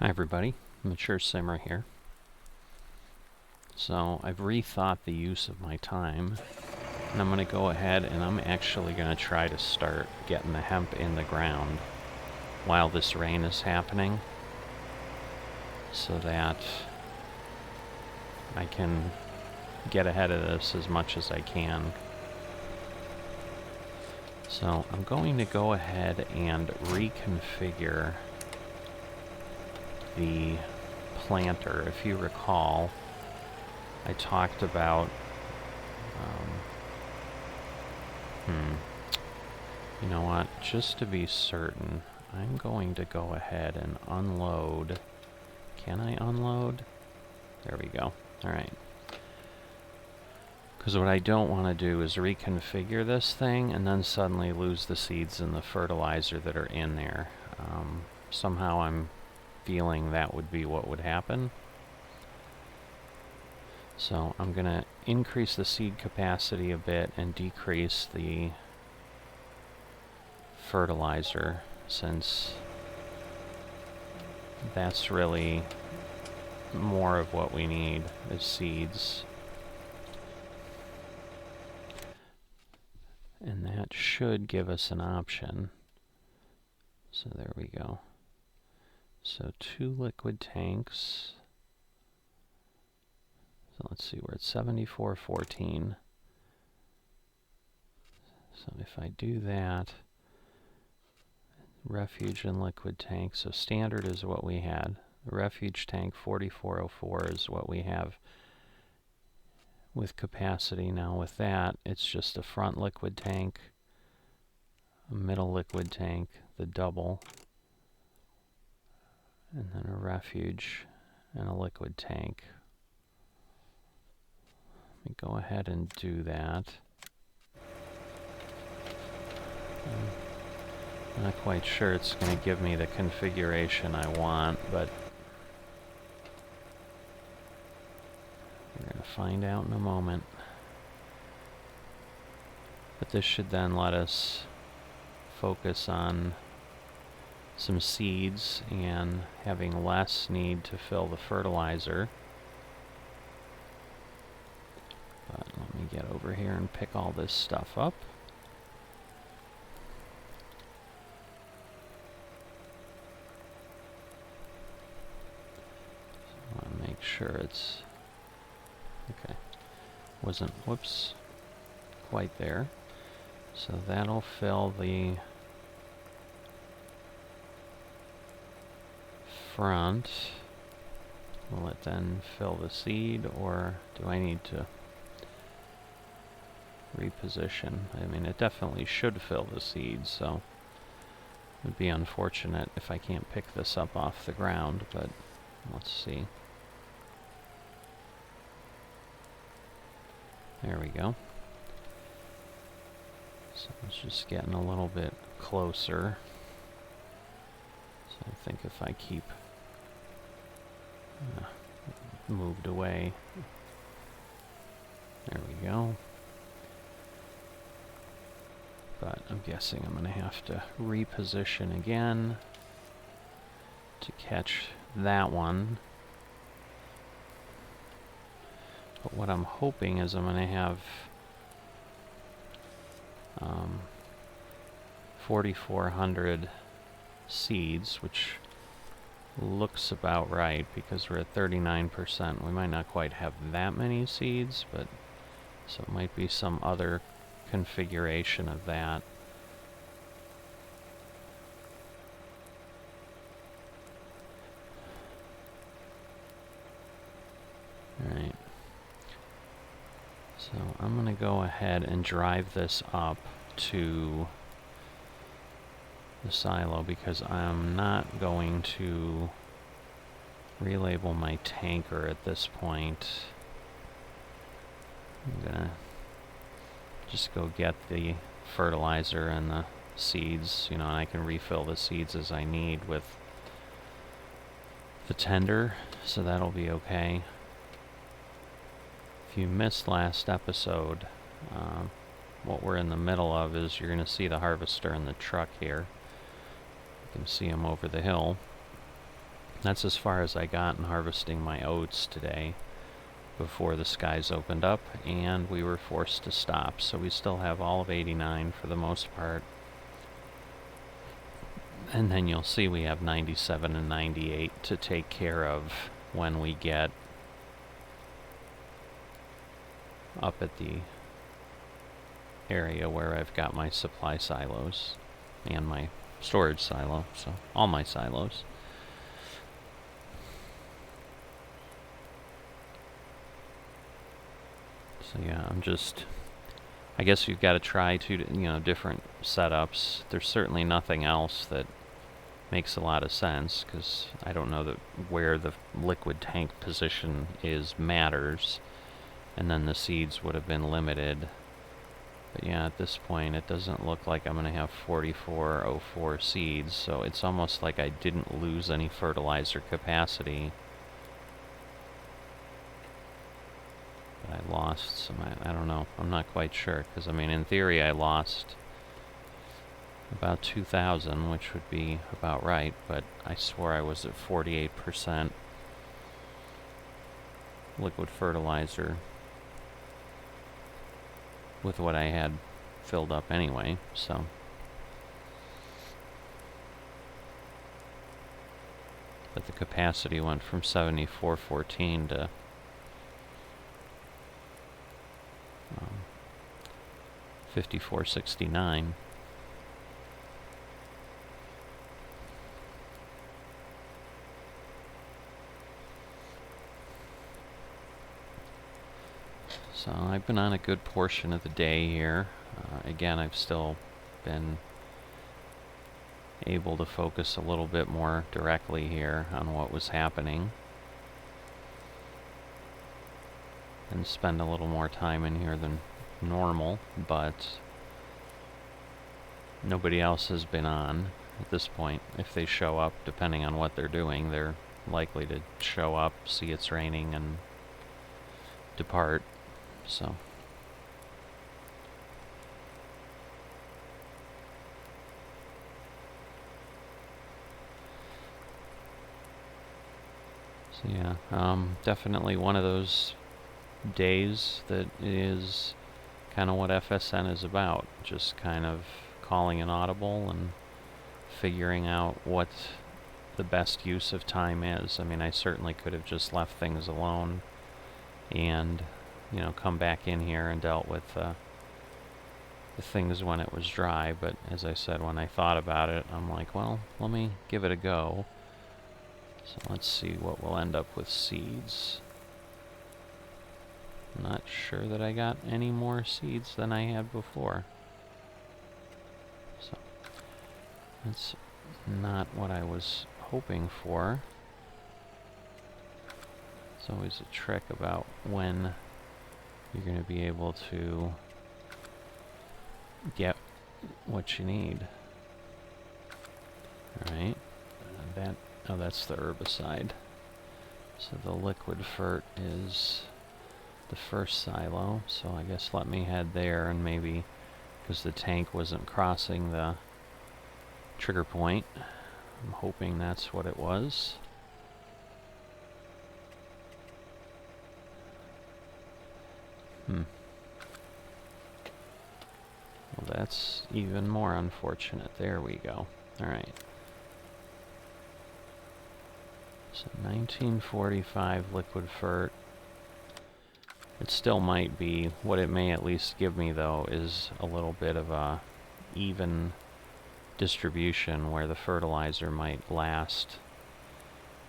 Hi everybody, Mature Simmer here. So I've rethought the use of my time, and I'm going to go ahead and I'm actually going to try to start getting the hemp in the ground while this rain is happening, so that I can get ahead of this as much as I can. So I'm going to go ahead and reconfigure the planter. If you recall, I talked about you know what, just to be certain, I'm going to go ahead and unload. Can I unload? There we go. Alright. Because what I don't want to do is reconfigure this thing and then suddenly lose the seeds and the fertilizer that are in there. Somehow I'm feeling that would be what would happen. So I'm going to increase the seed capacity a bit and decrease the fertilizer, since that's really more of what we need is seeds. And that should give us an option. So there we go. So 2 liquid tanks. So let's see, we're at 7414. So if I do that, refuge and liquid tank, so standard is what we had. The refuge tank 4404 is what we have with capacity. Now with that, it's just a front liquid tank, a middle liquid tank, the double, and then a refuge and a liquid tank. Let me go ahead and do that. I'm not quite sure it's going to give me the configuration I want, but we're going to find out in a moment. But this should then let us focus on some seeds and having less need to fill the fertilizer. But let me get over here and pick all this stuff up. So I want to make sure it's okay. Wasn't, whoops, quite there. So that'll fill the front. Will it then fill the seed, or do I need to reposition? I mean, it definitely should fill the seed, so it would be unfortunate if I can't pick this up off the ground, but let's see. There we go. So it's just getting a little bit closer. So I think if I keep moved away, there we go. But I'm guessing I'm going to have to reposition again to catch that one. But what I'm hoping is I'm going to have 4,400 seeds, which looks about right because we're at 39%. We might not quite have that many seeds, but so it might be some other configuration of that. Alright. So I'm going to go ahead and drive this up to the silo because I'm not going to relabel my tanker at this point. I'm going to just go get the fertilizer and the seeds, you know, and I can refill the seeds as I need with the tender, so that'll be okay. If you missed last episode, what we're in the middle of is you're going to see the harvester in the truck here. You can see him over the hill. That's as far as I got in harvesting my oats today before the skies opened up and we were forced to stop. So we still have all of 89 for the most part. And then you'll see we have 97 and 98 to take care of when we get up at the area where I've got my supply silos and my storage silo, so all my silos. So yeah, I guess you've got to try different setups. There's certainly nothing else that makes a lot of sense, because I don't know that where the liquid tank position matters, and then the seeds would have been limited. But yeah, at this point it doesn't look like I'm going to have 4404 seeds, so it's almost like I didn't lose any fertilizer capacity. But I lost some, I don't know, I'm not quite sure, because I mean in theory I lost about 2,000, which would be about right, but I swore I was at 48% liquid fertilizer with what I had filled up anyway, so. But the capacity went from 7414 to 5469. So I've been on a good portion of the day here. Again, I've still been able to focus a little bit more directly here on what was happening and spend a little more time in here than normal, but nobody else has been on at this point. If they show up, depending on what they're doing, they're likely to show up, see it's raining, and depart. So yeah, definitely one of those days that is kind of what FSN is about, just kind of calling an audible and figuring out what the best use of time is. I mean, I certainly could have just left things alone and come back in here and dealt with the things when it was dry, but as I said, when I thought about it, I'm like, well, let me give it a go. So let's see what we'll end up with seeds. I'm not sure that I got any more seeds than I had before. So that's not what I was hoping for. It's always a trick about when you're going to be able to get what you need. Alright, that's the herbicide. So the liquid fert is the first silo, so I guess let me head there, and maybe, because the tank wasn't crossing the trigger point, I'm hoping that's what it was. Well, that's even more unfortunate. There we go. Alright. So 1945 liquid fert. It still might be, what it may at least give me though is a little bit of a even distribution where the fertilizer might last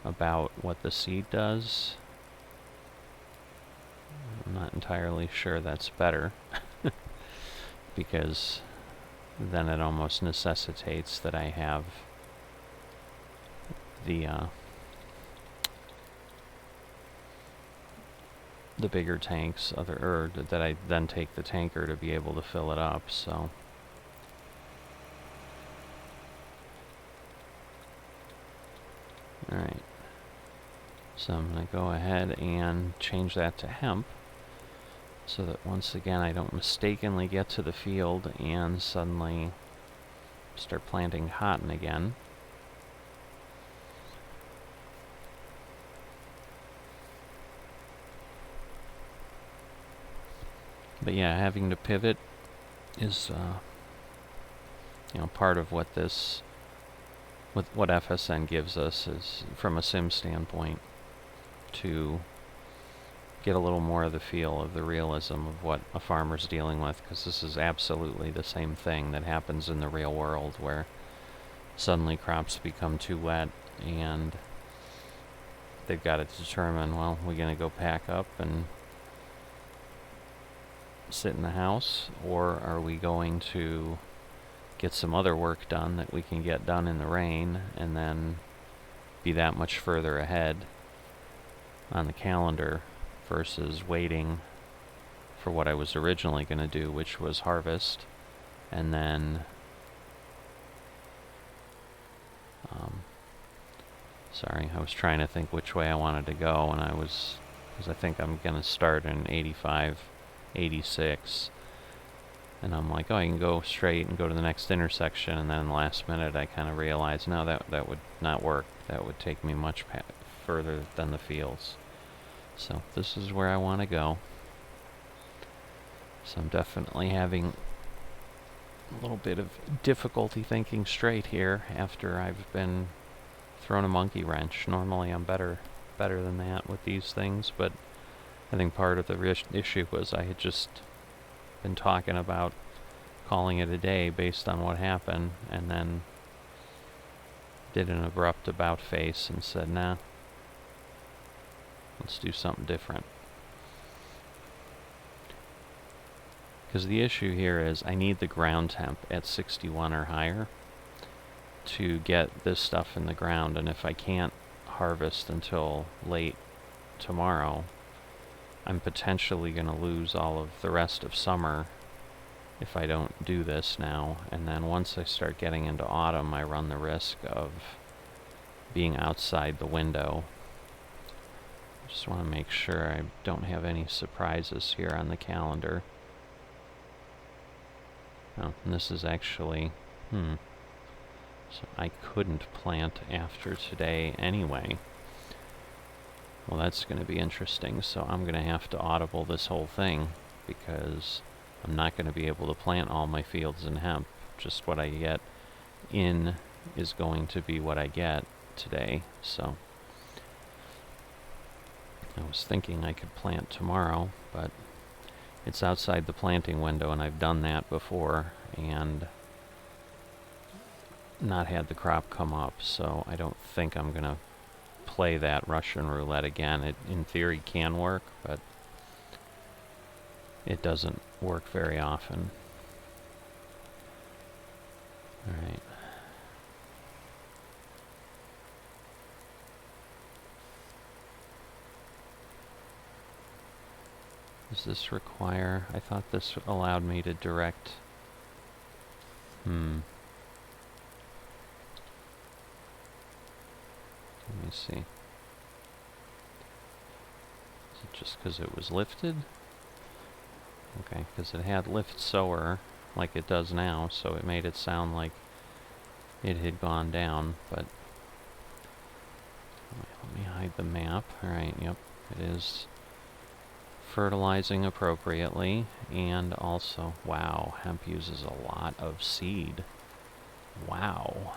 about what the seed does. I'm not entirely sure that's better because then it almost necessitates that I have the bigger tanks, or that I then take the tanker to be able to fill it up, so. Alright. So I'm going to go ahead and change that to hemp, so that once again I don't mistakenly get to the field and suddenly start planting cotton again. But yeah, having to pivot is, you know, part of what this, what FSN gives us is, from a sim standpoint, to get a little more of the feel of the realism of what a farmer's dealing with, because this is absolutely the same thing that happens in the real world, where suddenly crops become too wet and they've got to determine, well, we're going to go pack up and sit in the house, or are we going to get some other work done that we can get done in the rain and then be that much further ahead on the calendar versus waiting for what I was originally going to do, which was harvest, and then sorry, I was trying to think which way I wanted to go, and because I think I'm going to start in 85, 86, and I'm like, oh, I can go straight and go to the next intersection, and then last minute I kind of realized, no, that would not work. That would take me much further than the fields. So this is where I want to go. So I'm definitely having a little bit of difficulty thinking straight here after I've been thrown a monkey wrench. Normally I'm better than that with these things, but I think part of the issue was I had just been talking about calling it a day based on what happened, and then did an abrupt about face and said, nah, let's do something different. Because the issue here is I need the ground temp at 61 or higher to get this stuff in the ground, and if I can't harvest until late tomorrow, I'm potentially going to lose all of the rest of summer if I don't do this now. And then once I start getting into autumn, I run the risk of being outside the window. Just want to make sure I don't have any surprises here on the calendar. Oh, and this is actually, so I couldn't plant after today anyway. Well, that's going to be interesting, so I'm going to have to audible this whole thing, because I'm not going to be able to plant all my fields in hemp. Just what I get in is going to be what I get today, so I was thinking I could plant tomorrow, but it's outside the planting window, and I've done that before and not had the crop come up, so I don't think I'm going to play that Russian roulette again. It, in theory, can work, but it doesn't work very often. Alright. Does this require... I thought this allowed me to direct... Let me see. Is it just because it was lifted? Okay, because it had lift sower like it does now, so it made it sound like it had gone down, but... Let me hide the map. Alright, yep, it is fertilizing appropriately, and also, wow, hemp uses a lot of seed. Wow.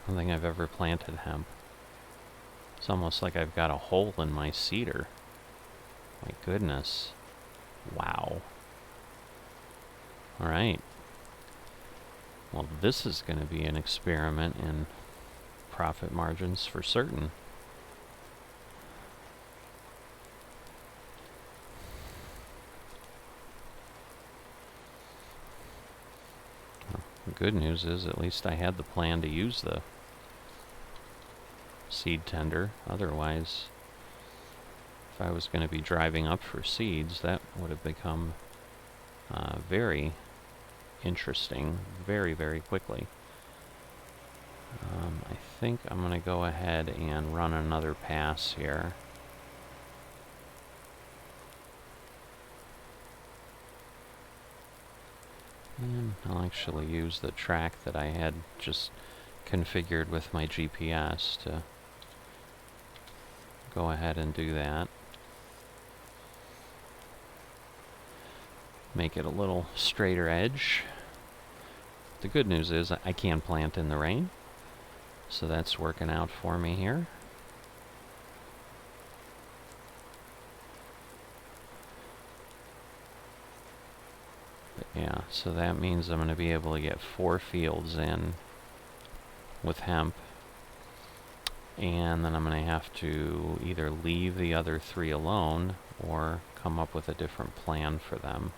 I don't think I've ever planted hemp. It's almost like I've got a hole in my cedar. My goodness. Wow. Alright. Well, this is going to be an experiment in profit margins for certain. The good news is at least I had the plan to use the seed tender. Otherwise, if I was going to be driving up for seeds, that would have become very interesting very, very quickly. I think I'm going to go ahead and run another pass here. And I'll actually use the track that I had just configured with my GPS to go ahead and do that. make it a little straighter edge. The good news is I can plant in the rain, so that's working out for me here. But yeah, so that means I'm going to be able to get 4 fields in with hemp, and then I'm going to have to either leave the other 3 alone or come up with a different plan for them.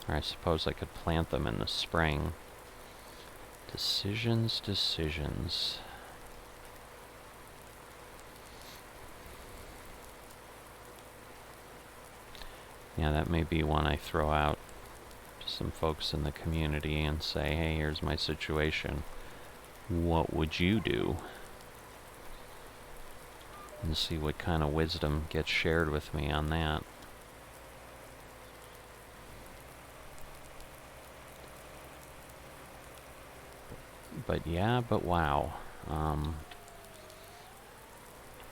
Or I suppose I could plant them in the spring. Decisions, decisions. Yeah, that may be one I throw out to some folks in the community and say, hey, here's my situation. What would you do? And see what kind of wisdom gets shared with me on that. But yeah, but wow.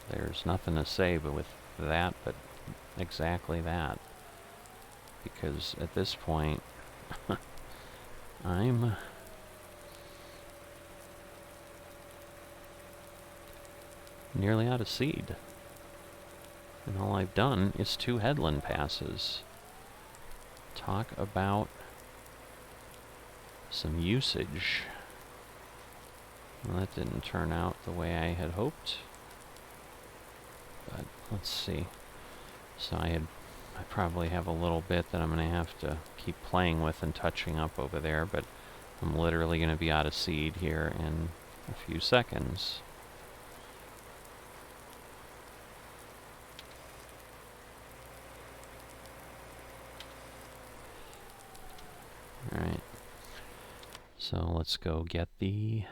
There's nothing to say but with that, but exactly that. Because at this point, I'm nearly out of seed. And all I've done is 2 headland passes. Talk about some usage. Well, that didn't turn out the way I had hoped. But let's see. So I probably have a little bit that I'm going to have to keep playing with and touching up over there, but I'm literally going to be out of seed here in a few seconds. Alright. So let's go get the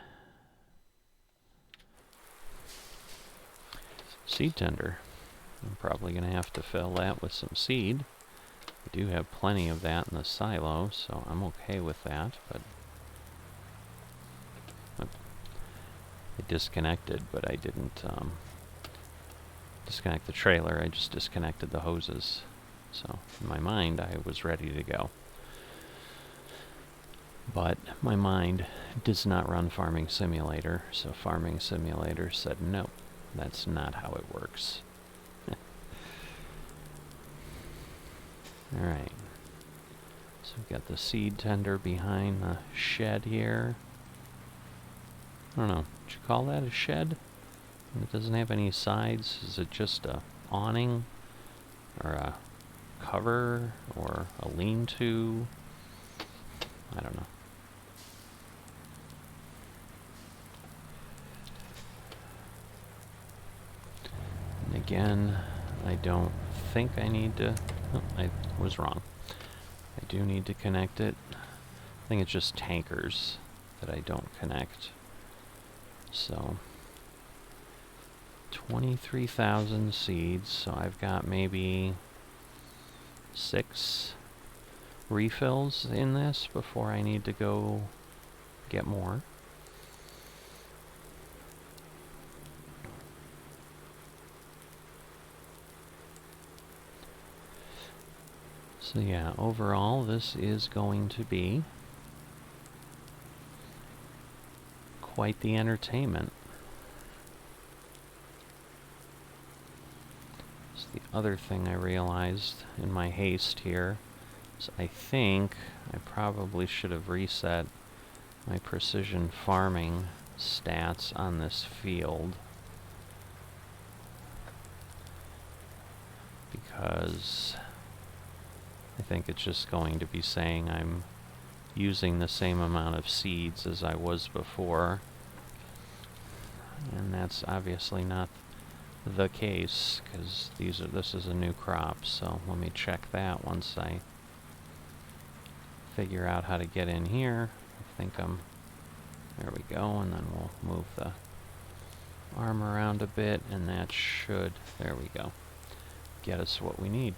seed tender. I'm probably going to have to fill that with some seed. I do have plenty of that in the silo, so I'm okay with that, but it disconnected, but I didn't disconnect the trailer, I just disconnected the hoses. So in my mind, I was ready to go. But my mind does not run Farming Simulator, so Farming Simulator said, no, that's not how it works. Alright, so we've got the seed tender behind the shed here. I don't know, would you call that a shed? And it doesn't have any sides. Is it just a awning? Or a cover? Or a lean-to? I don't know. And again, I don't think I need to... Oh, I was wrong. I do need to connect it. I think it's just tankers that I don't connect. So 23,000 seeds, so I've got maybe 6 refills in this before I need to go get more. So yeah, overall this is going to be quite the entertainment. So the other thing I realized in my haste here is I think I probably should have reset my precision farming stats on this field, because I think it's just going to be saying I'm using the same amount of seeds as I was before, and that's obviously not the case because this is a new crop. So let me check that once I figure out how to get in here. I think there we go, and then we'll move the arm around a bit, and that should, there we go, get us what we need.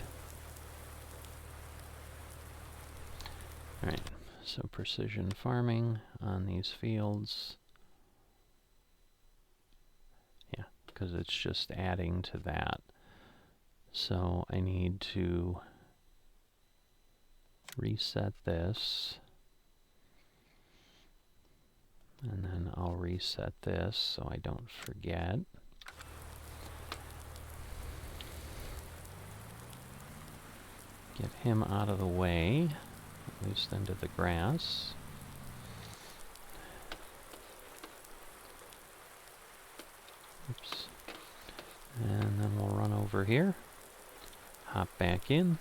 Alright, so precision farming on these fields. Yeah, because it's just adding to that. So I need to reset this. And then I'll reset this so I don't forget. Get him out of the way, at least into the grass. Oops. And then we'll run over here, hop back in.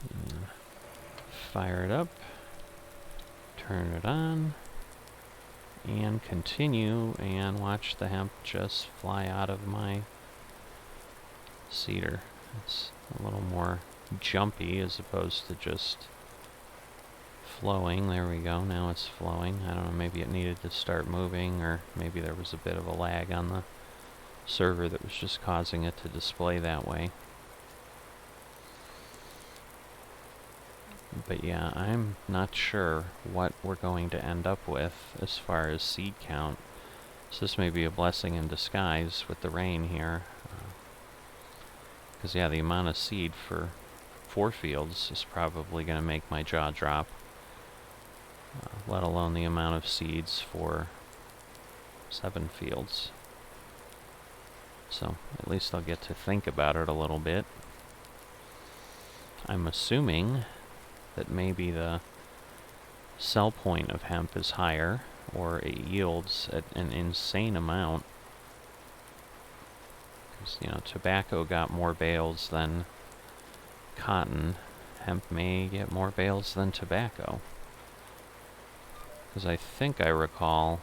And fire it up, turn it on, and continue, and watch the hemp just fly out of my cedar. It's a little more jumpy as opposed to just flowing. There we go, now it's flowing. I don't know, maybe it needed to start moving, or maybe there was a bit of a lag on the server that was just causing it to display that way. But yeah, I'm not sure what we're going to end up with as far as seed count. So this may be a blessing in disguise with the rain here. Because yeah, the amount of seed for 4 fields is probably going to make my jaw drop. Let alone the amount of seeds for 7 fields. So at least I'll get to think about it a little bit. I'm assuming that maybe the sell point of hemp is higher, or it yields at an insane amount. Because, you know, tobacco got more bales than cotton. Hemp may get more bales than tobacco. Because I think I recall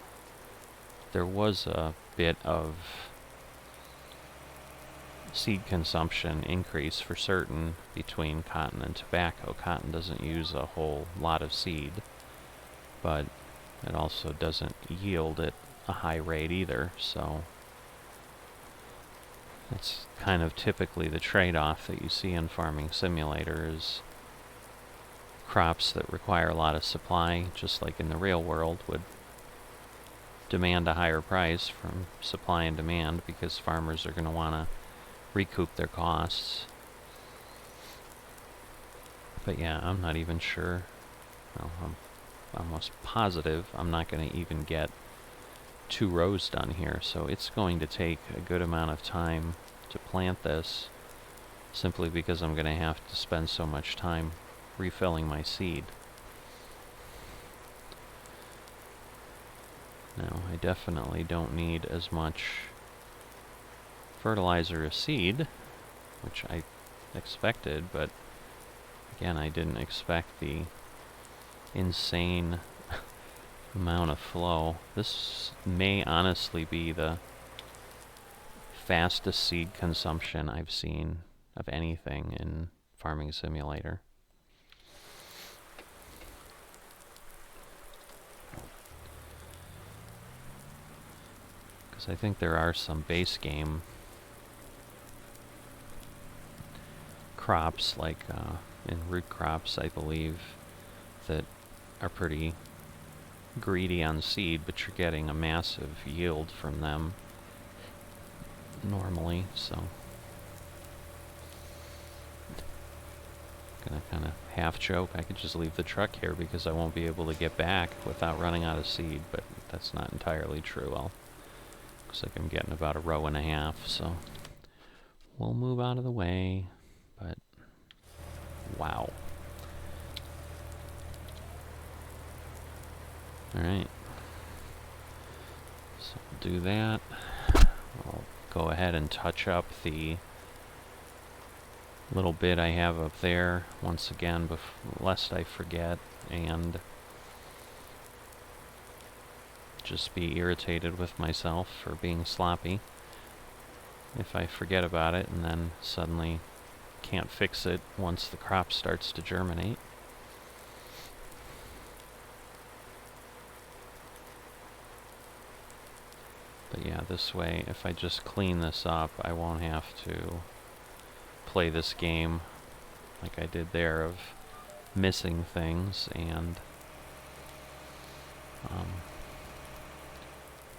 there was a bit of seed consumption increase for certain between cotton and tobacco. Cotton doesn't use a whole lot of seed, but it also doesn't yield at a high rate either, so that's kind of typically the trade-off that you see in Farming Simulator, is crops that require a lot of supply, just like in the real world, would demand a higher price from supply and demand because farmers are going to want to recoup their costs. But yeah, I'm not even sure. Well, I'm almost positive I'm not going to even get 2 rows done here, so it's going to take a good amount of time to plant this, simply because I'm going to have to spend so much time refilling my seed. Now, I definitely don't need as much fertilizer as seed, which I expected, but again, I didn't expect the insane amount of flow. This may honestly be the fastest seed consumption I've seen of anything in Farming Simulator. Because I think there are some base game crops, like in root crops, I believe, that are pretty greedy on seed, but you're getting a massive yield from them normally, so gonna kind of half joke I could just leave the truck here because I won't be able to get back without running out of seed, but that's not entirely true. Looks like I'm getting about 1.5 rows, so we'll move out of the way. But wow. Alright, so we'll do that. I'll go ahead and touch up the little bit I have up there once again, lest I forget and just be irritated with myself for being sloppy if I forget about it and then suddenly can't fix it once the crop starts to germinate. But yeah, this way, if I just clean this up, I won't have to play this game like I did there of missing things and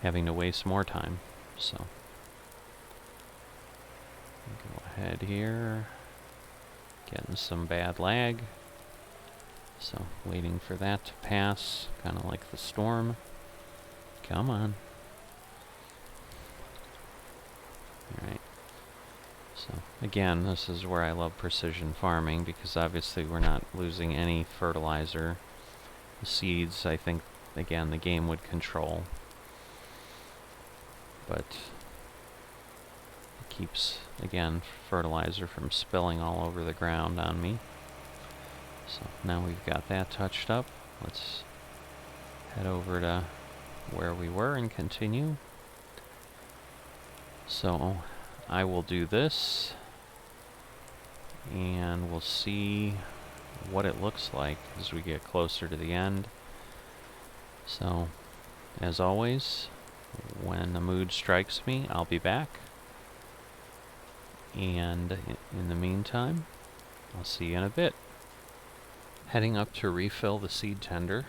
having to waste more time. So go ahead here. Getting some bad lag. So, waiting for that to pass, kind of like the storm. Come on. Alright. So, again, this is where I love precision farming, because obviously we're not losing any fertilizer. The seeds, I think, again, the game would control. But it keeps, again, fertilizer from spilling all over the ground on me. So now we've got that touched up. Let's head over to where we were and continue. So I will do this, and we'll see what it looks like as we get closer to the end. So, as always, when the mood strikes me, I'll be back. And in the meantime, I'll see you in a bit. Heading up to refill the seed tender.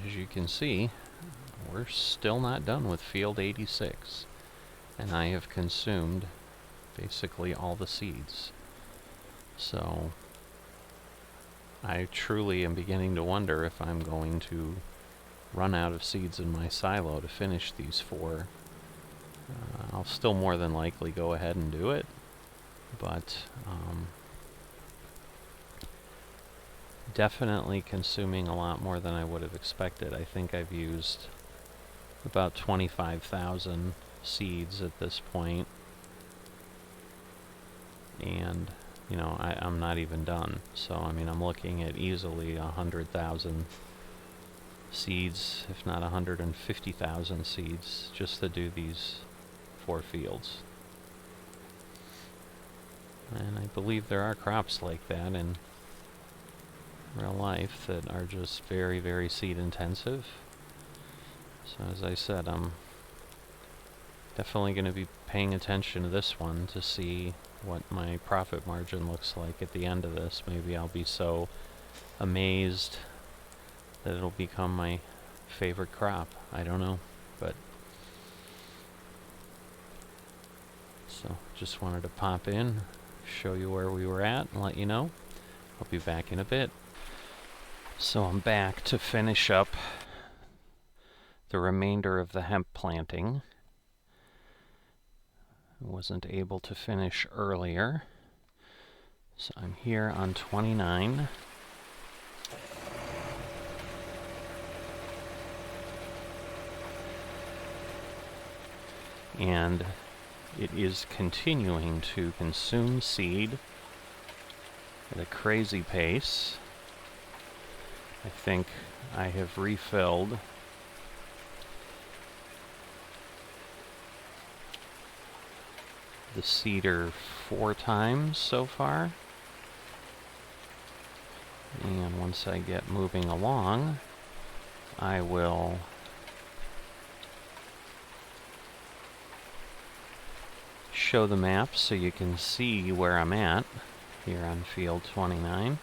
As you can see, we're still not done with field 86. And I have consumed basically all the seeds. So I truly am beginning to wonder if I'm going to run out of seeds in my silo to finish these 4. I'll still more than likely go ahead and do it, but definitely consuming a lot more than I would have expected. I think I've used about 25,000 seeds at this point, and you know, I'm not even done. So I mean, I'm looking at easily 100,000 seeds, if not 150,000 seeds, just to do these 4 fields. And I believe there are crops like that in real life that are just very, very seed intensive. So as I said, I'm definitely going to be paying attention to this one to see what my profit margin looks like at the end of this. Maybe I'll be so amazed that it'll become my favorite crop. I don't know, but so just wanted to pop in, show you where we were at, and let you know. I'll be back in a bit. So I'm back to finish up the remainder of the hemp planting. I wasn't able to finish earlier, so I'm here on 29. And it is continuing to consume seed at a crazy pace. I think I have refilled the seeder 4 times so far. And once I get moving along, I will show the map so you can see where I'm at here on field 29.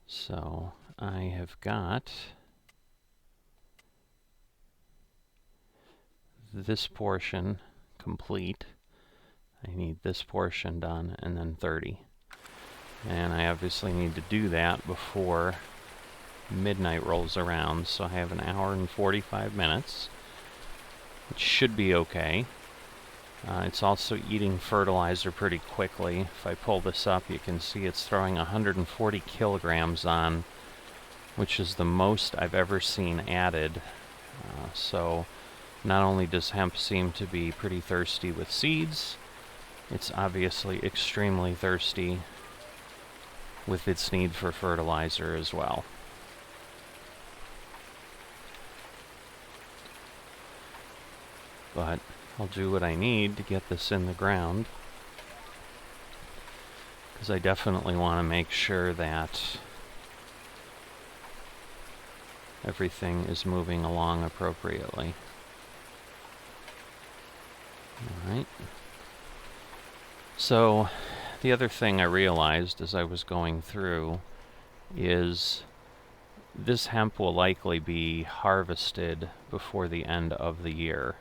So I have got this portion complete. I need this portion done, and then 30. And I obviously need to do that before midnight rolls around, so I have an hour and 45 minutes, which should be okay. It's also eating fertilizer pretty quickly. If I pull this up, you can see it's throwing 140 kilograms on, which is the most I've ever seen added. So not only does hemp seem to be pretty thirsty with seeds, it's obviously extremely thirsty with its need for fertilizer as well. But I'll do what I need to get this in the ground, because I definitely want to make sure that everything is moving along appropriately. Alright. So, the other thing I realized as I was going through is this hemp will likely be harvested before the end of the year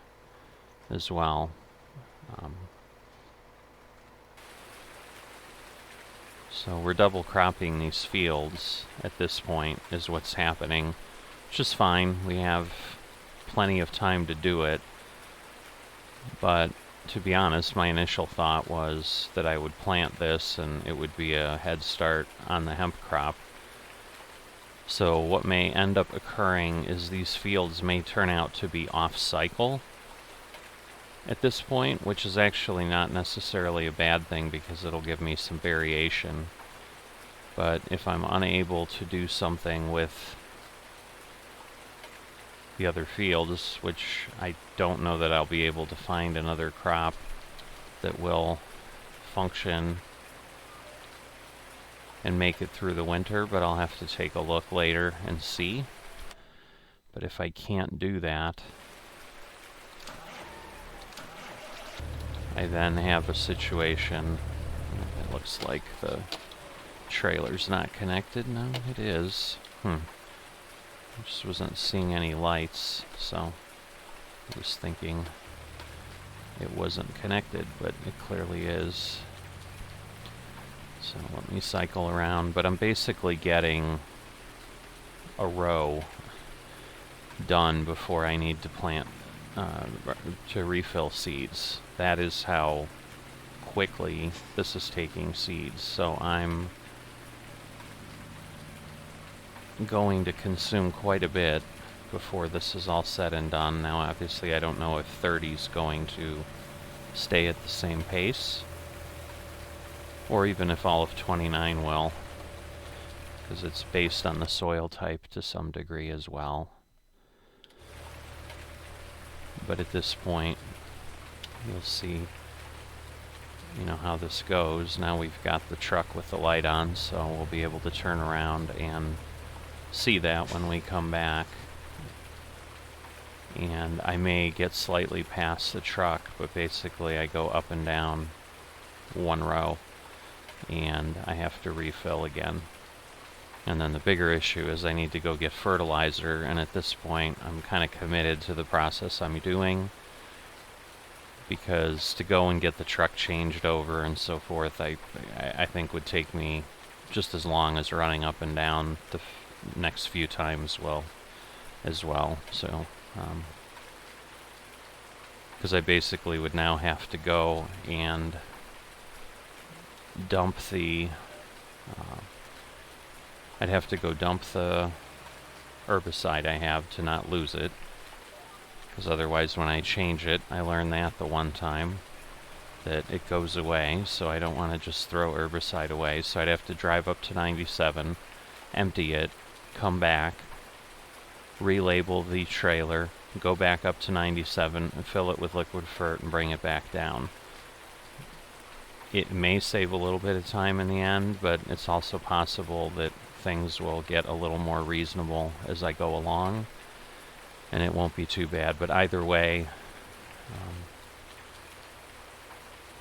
as well. So we're double cropping these fields at this point is what's happening, which is fine. We have plenty of time to do it, but to be honest, my initial thought was that I would plant this and it would be a head start on the hemp crop. So what may end up occurring is these fields may turn out to be off-cycle at this point, which is actually not necessarily a bad thing because it'll give me some variation. But if I'm unable to do something with the other fields, which I don't know that I'll be able to find another crop that will function and make it through the winter, but I'll have to take a look later and see. But if I can't do that, I then have a situation. It looks like the trailer's not connected. No, it is. I just wasn't seeing any lights, so I was thinking it wasn't connected, but it clearly is. So let me cycle around, but I'm basically getting a row done before I need to plant, to refill seeds. That is how quickly this is taking seeds. So I'm going to consume quite a bit before this is all said and done. Now obviously I don't know if 30 is going to stay at the same pace, or even if all of 29 will, because it's based on the soil type to some degree as well. But at this point, you'll see, you know, how this goes. Now we've got the truck with the light on, so we'll be able to turn around and see that when we come back. And I may get slightly past the truck, but basically I go up and down one row and I have to refill again. And then the bigger issue is I need to go get fertilizer, and at this point I'm kind of committed to the process I'm doing, because to go and get the truck changed over and so forth, I think would take me just as long as running up and down the next few times as well. So because I basically would now have to go and dump the I'd have to go dump the herbicide I have to not lose it, because otherwise when I change it, I learned that the one time, that it goes away, so I don't want to just throw herbicide away. So I'd have to drive up to 97, empty it, come back, relabel the trailer, go back up to 97, and fill it with liquid fert and bring it back down. It may save a little bit of time in the end, but it's also possible that things will get a little more reasonable as I go along, and it won't be too bad. But either way,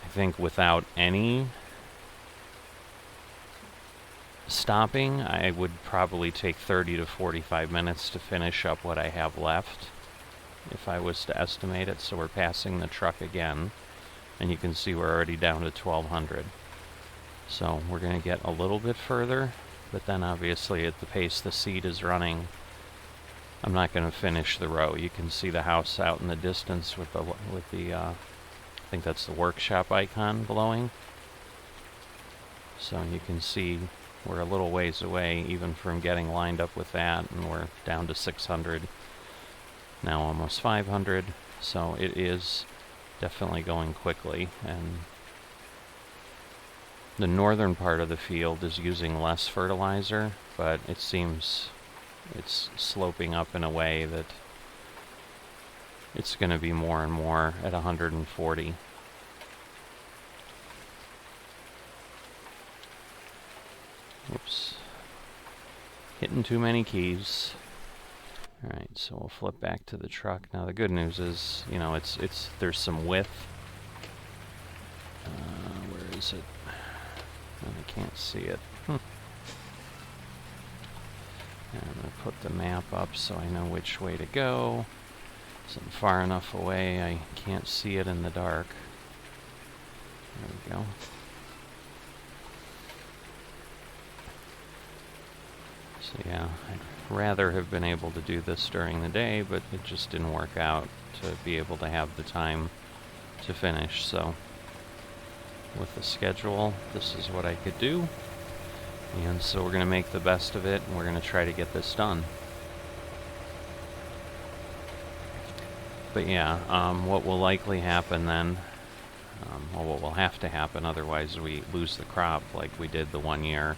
I think without any stopping, I would probably take 30 to 45 minutes to finish up what I have left, if I was to estimate it. So we're passing the truck again, and you can see we're already down to 1200. So we're going to get a little bit further, but then obviously at the pace the seed is running, I'm not going to finish the row. You can see the house out in the distance with the I think that's the workshop icon glowing. So you can see we're a little ways away even from getting lined up with that, and we're down to 600, now almost 500. So it is definitely going quickly, and the northern part of the field is using less fertilizer, but it seems it's sloping up in a way that it's going to be more and more at 140. Oops. Hitting too many keys. Alright, so we'll flip back to the truck. Now the good news is, you know, there's some width. Where is it? I can't see it. I'm going to put the map up so I know which way to go. So I'm far enough away I can't see it in the dark. There we go. So yeah, I'd rather have been able to do this during the day, but it just didn't work out to be able to have the time to finish. So with the schedule, this is what I could do. And so we're going to make the best of it, and we're going to try to get this done. But yeah, what will likely happen then, well, what will have to happen, otherwise we lose the crop like we did the one year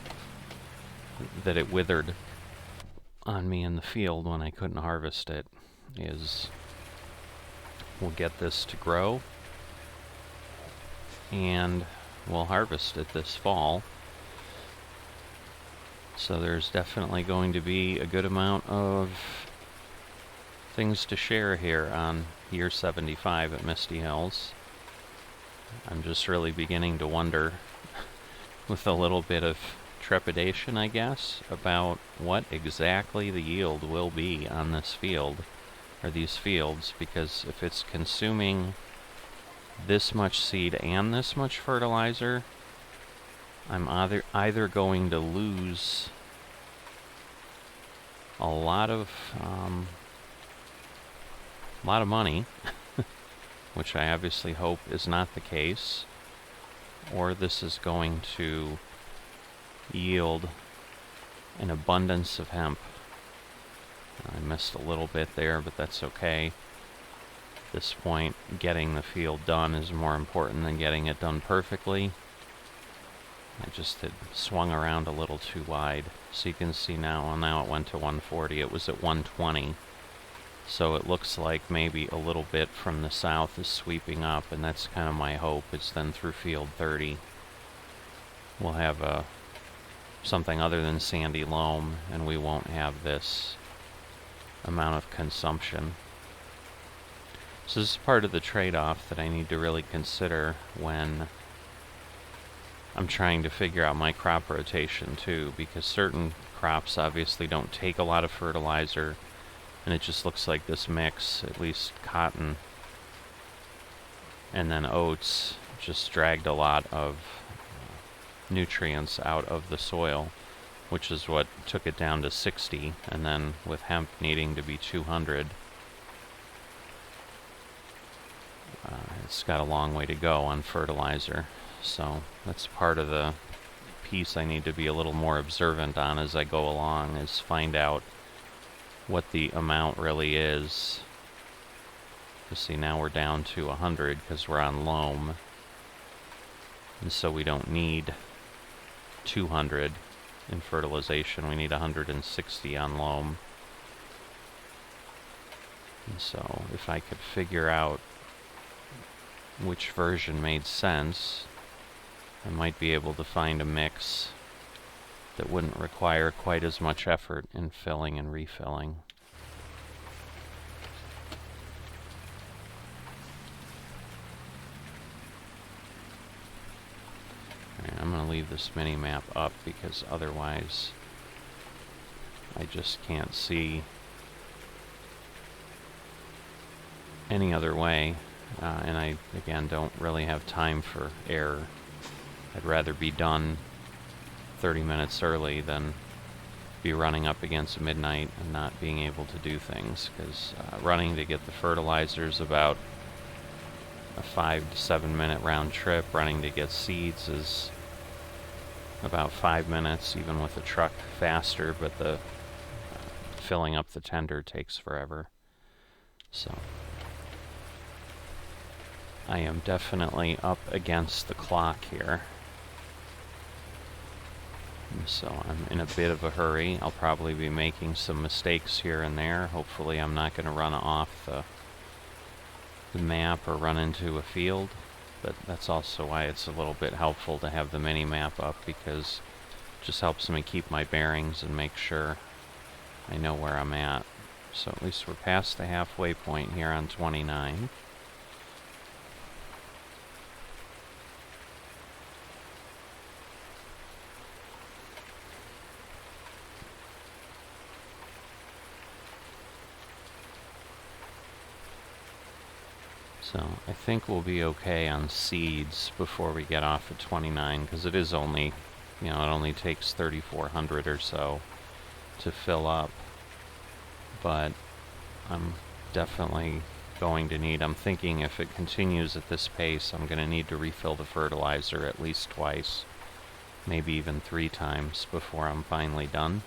that it withered on me in the field when I couldn't harvest it, is we'll get this to grow and we'll harvest it this fall. So there's definitely going to be a good amount of things to share here on year 75 at Misty Hills. I'm just really beginning to wonder, with a little bit of trepidation, I guess, about what exactly the yield will be on this field, or these fields, because if it's consuming this much seed and this much fertilizer, I'm either going to lose a lot of money, which I obviously hope is not the case, or this is going to yield an abundance of hemp. I missed a little bit there, but that's okay. At this point, getting the field done is more important than getting it done perfectly. I just had swung around a little too wide. So you can see now, well, now it went to 140. It was at 120. So it looks like maybe a little bit from the south is sweeping up, and that's kind of my hope. It's then through field 30. We'll have something other than sandy loam, and we won't have this amount of consumption. So this is part of the trade-off that I need to really consider when I'm trying to figure out my crop rotation too, because certain crops obviously don't take a lot of fertilizer, and it just looks like this mix, at least cotton and then oats, just dragged a lot of nutrients out of the soil, which is what took it down to 60, and then with hemp needing to be 200, it's got a long way to go on fertilizer. So that's part of the piece I need to be a little more observant on as I go along, is find out what the amount really is. You see, now we're down to 100 because we're on loam, and so we don't need 200 in fertilization. We need 160 on loam. And so if I could figure out which version made sense, I might be able to find a mix that wouldn't require quite as much effort in filling and refilling. Alright, I'm going to leave this mini map up because otherwise I just can't see any other way. And I, again, don't really have time for error. I'd rather be done 30 minutes early than be running up against midnight and not being able to do things, because running to get the fertilizers about a 5 to 7 minute round trip. Running to get seeds is about 5 minutes, even with a truck faster, but the filling up the tender takes forever. So I am definitely up against the clock here. So I'm in a bit of a hurry. I'll probably be making some mistakes here and there. Hopefully I'm not going to run off the map or run into a field. But that's also why it's a little bit helpful to have the mini map up, because it just helps me keep my bearings and make sure I know where I'm at. So at least we're past the halfway point here on 29. So I think we'll be okay on seeds before we get off at 29, because it is only, you know, it only takes 3,400 or so to fill up. But I'm definitely going to need, I'm thinking if it continues at this pace, I'm going to need to refill the fertilizer at least twice, maybe even 3 times before I'm finally done.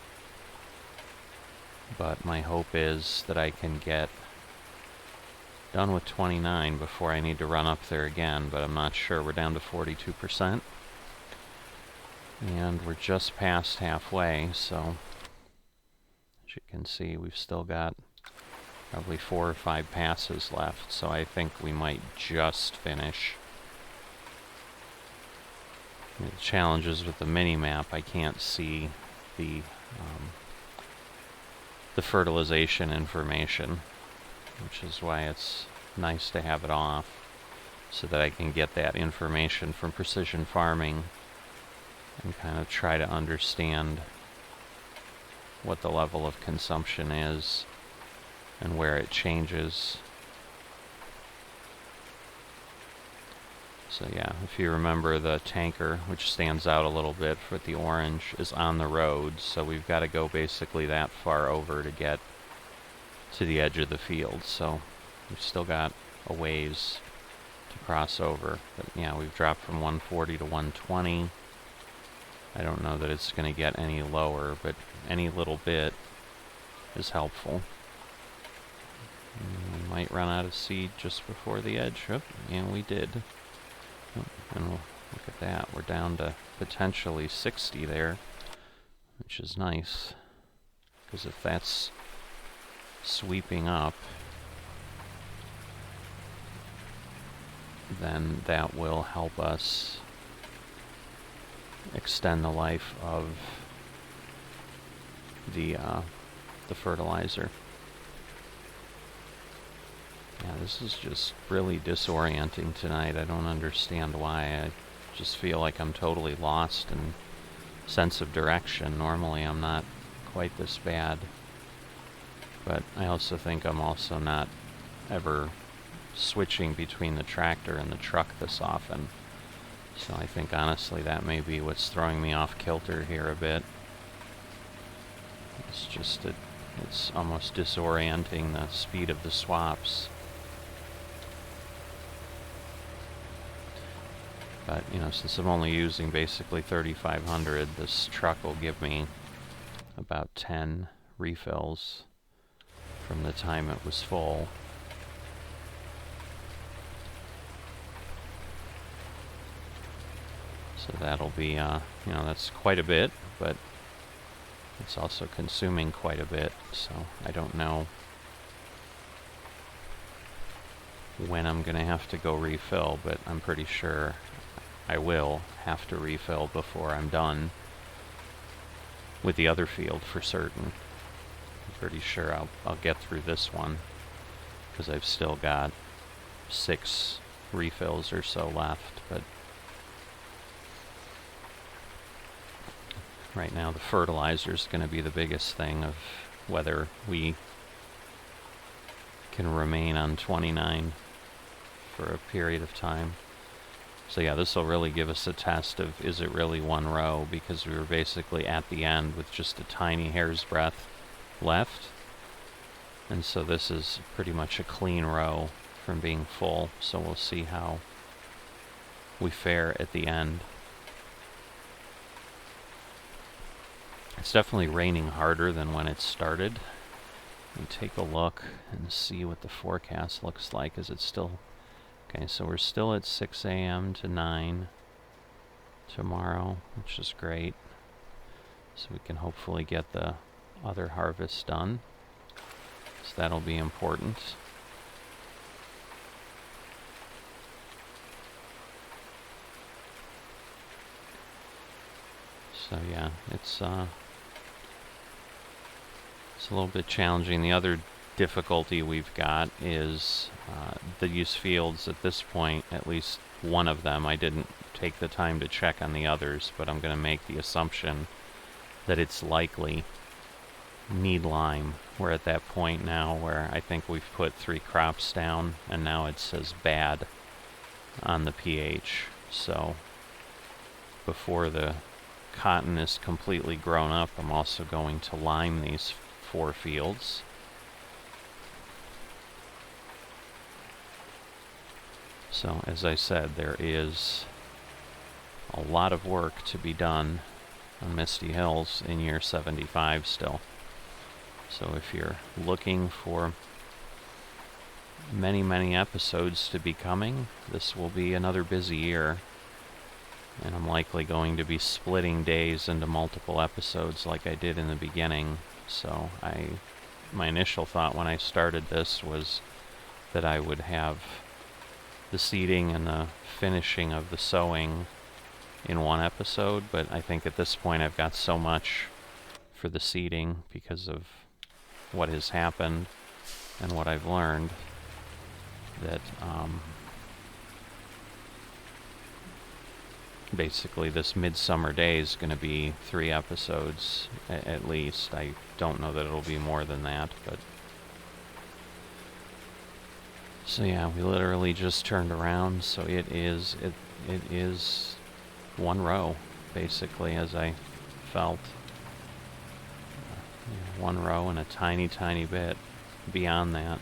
But my hope is that I can get done with 29 before I need to run up there again, but I'm not sure. We're down to 42%. And we're just past halfway, so as you can see, we've still got probably 4 or 5 passes left, so I think we might just finish. The challenges with the mini-map, I can't see the fertilization information, which is why it's nice to have it off, so that I can get that information from precision farming and kind of try to understand what the level of consumption is and where it changes. So yeah, if you remember, the tanker, which stands out a little bit with the orange, is on the road, so we've got to go basically that far over to get to the edge of the field, so we've still got a ways to cross over. But yeah, we've dropped from 140 to 120. I don't know that it's going to get any lower, but any little bit is helpful. We might run out of seed just before the edge. Oh, and we did. Oh, and we'll look at that. We're down to potentially 60 there, which is nice, because if that's sweeping up, then that will help us extend the life of the fertilizer. Yeah, this is just really disorienting tonight. I don't understand why. I just feel like I'm totally lost in sense of direction. Normally I'm not quite this bad. But I also think I'm also not ever switching between the tractor and the truck this often. So I think honestly that may be what's throwing me off kilter here a bit. It's just it's almost disorienting, the speed of the swaps. But, you know, since I'm only using basically 3,500, this truck will give me about 10 refills from the time it was full. So that'll be, you know, that's quite a bit, but it's also consuming quite a bit, so I don't know when I'm going to have to go refill, but I'm pretty sure I will have to refill before I'm done with the other field for certain. I'm pretty sure I'll get through this one, because I've still got 6 refills or so left, but right now the fertilizer is going to be the biggest thing of whether we can remain on 29 for a period of time. So yeah, this will really give us a test of, is it really one row, because we were basically at the end with just a tiny hair's breadth left. And so this is pretty much a clean row from being full, so we'll see how we fare at the end. It's definitely raining harder than when it started. Let me take a look and see what the forecast looks like. Is it still... Okay, so we're still at 6 a.m. to 9 tomorrow, which is great. So we can hopefully get the other harvest done. So that'll be important. So yeah, it's a little bit challenging. The other difficulty we've got is these fields at this point, at least one of them, I didn't take the time to check on the others, but I'm going to make the assumption that it's likely need lime. We're at that point now where I think we've put 3 crops down, and now it says bad on the pH. So before the cotton is completely grown up, I'm also going to lime these 4 fields. So as I said, there is a lot of work to be done on Misty Hills in year 75 still. So if you're looking for many, many episodes to be coming, this will be another busy year. And I'm likely going to be splitting days into multiple episodes like I did in the beginning. So my initial thought when I started this was that I would have the seeding and the finishing of the sowing in one episode, but I think at this point I've got so much for the seeding because of what has happened and what I've learned that basically this midsummer day is going to be 3 episodes at least. I don't know that it'll be more than that, but so yeah, we literally just turned around, so it is 1 row basically, as I felt. 1 row and a tiny bit beyond that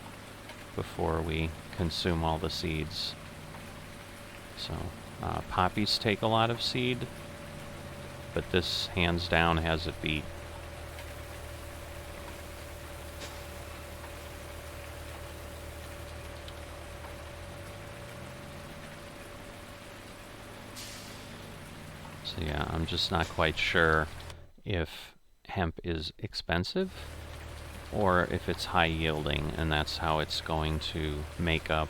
before we consume all the seeds. So poppies take a lot of seed, but this hands down has it beat. So yeah, I'm just not quite sure if hemp is expensive or if it's high yielding, and that's how it's going to make up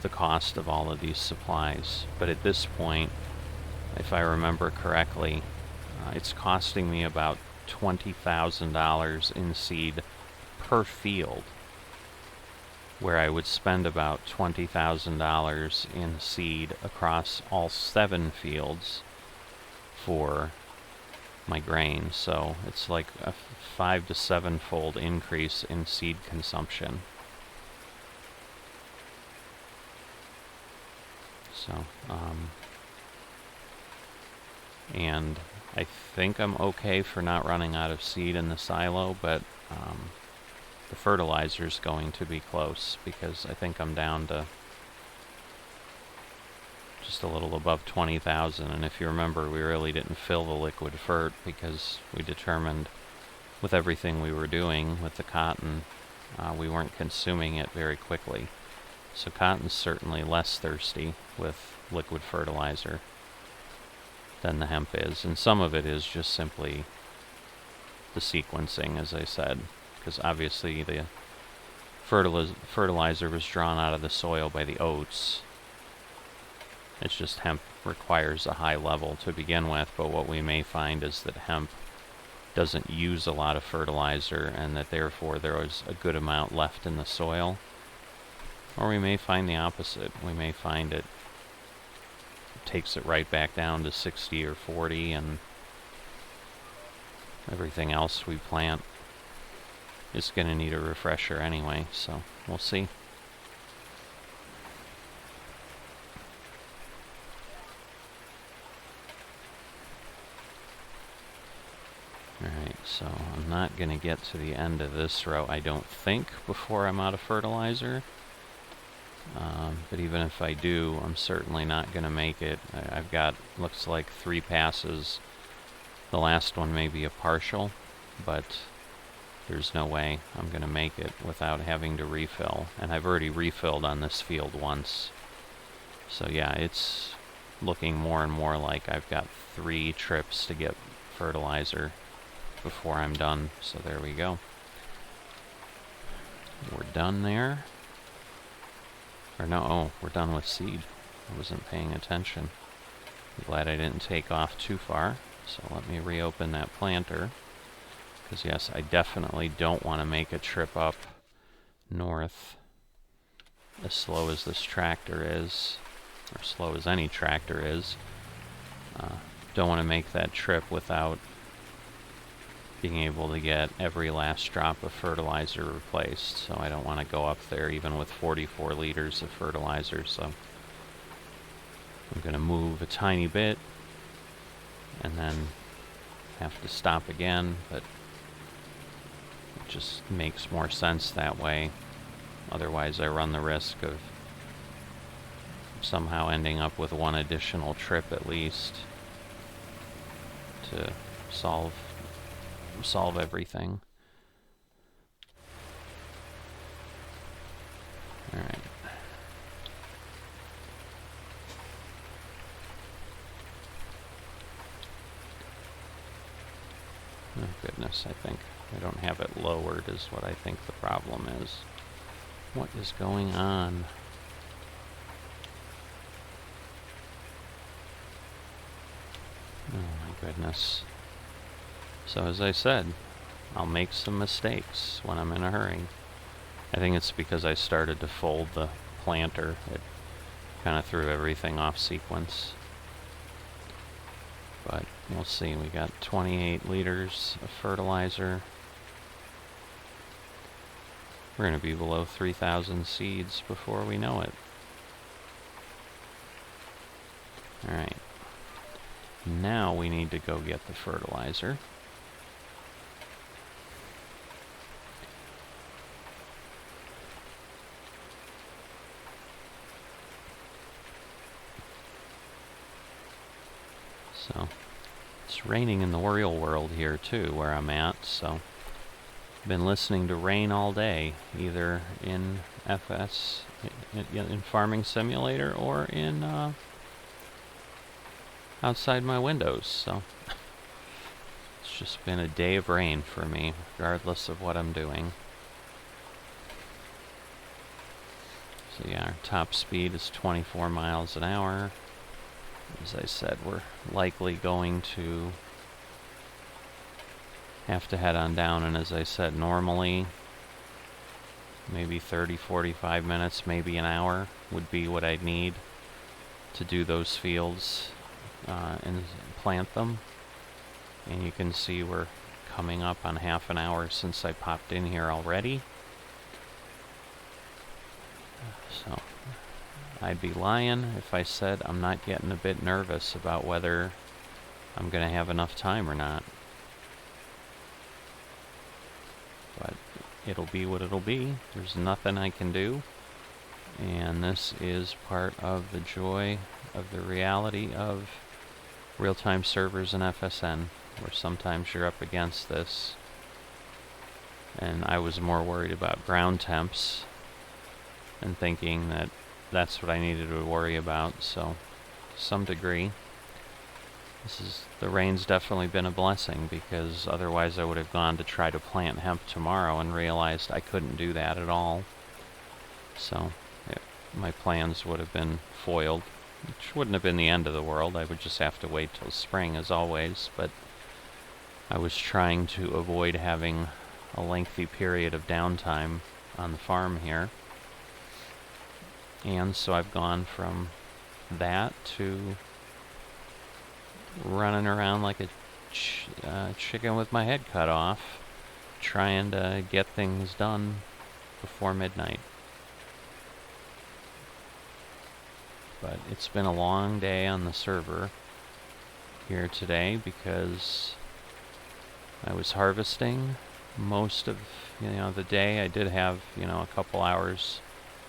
the cost of all of these supplies. But at this point, if I remember correctly, it's costing me about $20,000 in seed per field, where I would spend about $20,000 in seed across all 7 fields for my grain. So it's like a 5 to 7-fold increase in seed consumption. So, and I think I'm okay for not running out of seed in the silo, but the fertilizer's going to be close, because I think I'm down to just a little above 20,000, and if you remember, we really didn't fill the liquid fert because we determined with everything we were doing with the cotton, we weren't consuming it very quickly. So cotton's certainly less thirsty with liquid fertilizer than the hemp is, and some of it is just simply the sequencing, as I said, because obviously the fertilizer was drawn out of the soil by the oats. It's just hemp requires a high level to begin with, but what we may find is that hemp doesn't use a lot of fertilizer, and that therefore there is a good amount left in the soil. Or we may find the opposite. We may find it takes it right back down to 60 or 40, and everything else we plant is going to need a refresher anyway, so we'll see. Alright, so I'm not going to get to the end of this row, I don't think, before I'm out of fertilizer. But even if I do, I'm certainly not going to make it. I've got, looks like 3 passes. The last one may be a partial, but there's no way I'm going to make it without having to refill. And I've already refilled on this field once. So yeah, it's looking more and more like I've got 3 trips to get fertilizer before I'm done. So there we go. We're done there. Or no, oh, we're done with seed. I wasn't paying attention. I'm glad I didn't take off too far. So let me reopen that planter. Because yes, I definitely don't want to make a trip up north as slow as this tractor is, or slow as any tractor is. Don't want to make that trip without being able to get every last drop of fertilizer replaced, so I don't want to go up there even with 44 liters of fertilizer. So I'm going to move a tiny bit and then have to stop again, but it just makes more sense that way. Otherwise I run the risk of somehow ending up with one additional trip at least to solve everything. All right. Oh goodness, I think I don't have it lowered is what I think the problem is. What is going on? Oh my goodness. So as I said, I'll make some mistakes when I'm in a hurry. I think it's because I started to fold the planter. It kind of threw everything off sequence. But we'll see. We got 28 liters of fertilizer. We're going to be below 3,000 seeds before we know it. Alright. Now we need to go get the fertilizer. So, it's raining in the real world here too, where I'm at, so I've been listening to rain all day, either in in Farming Simulator or in outside my windows, so it's just been a day of rain for me, regardless of what I'm doing. So yeah, our top speed is 24 miles an hour. As I said, we're likely going to have to head on down, and as I said, normally maybe 30, 45 minutes, maybe an hour would be what I'd need to do those fields and plant them. And you can see we're coming up on half an hour since I popped in here already. So I'd be lying if I said I'm not getting a bit nervous about whether I'm going to have enough time or not. But it'll be what it'll be. There's nothing I can do. And this is part of the joy of the reality of real-time servers in FSN, where sometimes you're up against this. And I was more worried about ground temps and thinking that that's what I needed to worry about, so to some degree the rain's definitely been a blessing, because otherwise I would have gone to try to plant hemp tomorrow and realized I couldn't do that at all. So my plans would have been foiled, which wouldn't have been the end of the world. I would just have to wait till spring as always, but I was trying to avoid having a lengthy period of downtime on the farm here. And so I've gone from that to running around like a chicken with my head cut off, trying to get things done before midnight. But it's been a long day on the server here today because I was harvesting most of the day. I did have a couple hours,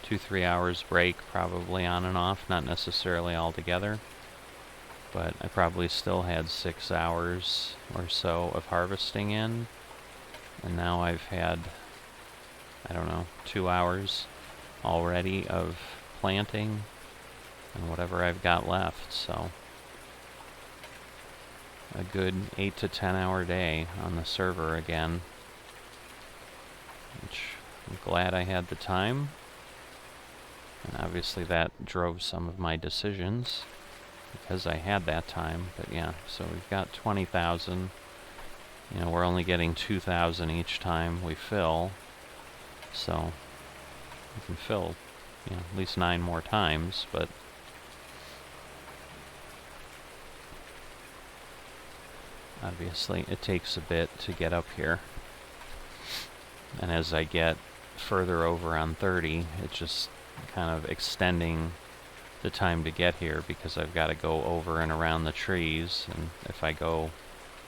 2-3 hours break probably on and off, not necessarily all together, but I probably still had 6 hours or so of harvesting in, and now I've had 2 hours already of planting and whatever I've got left. So a good 8 to 10 hour day on the server again, which I'm glad I had the time. And obviously that drove some of my decisions because I had that time. But yeah, so we've got 20,000. We're only getting 2,000 each time we fill. So we can fill, at least 9 more times, but Obviously, it takes a bit to get up here. And as I get further over on 30, it's just kind of extending the time to get here because I've got to go over and around the trees. And if I go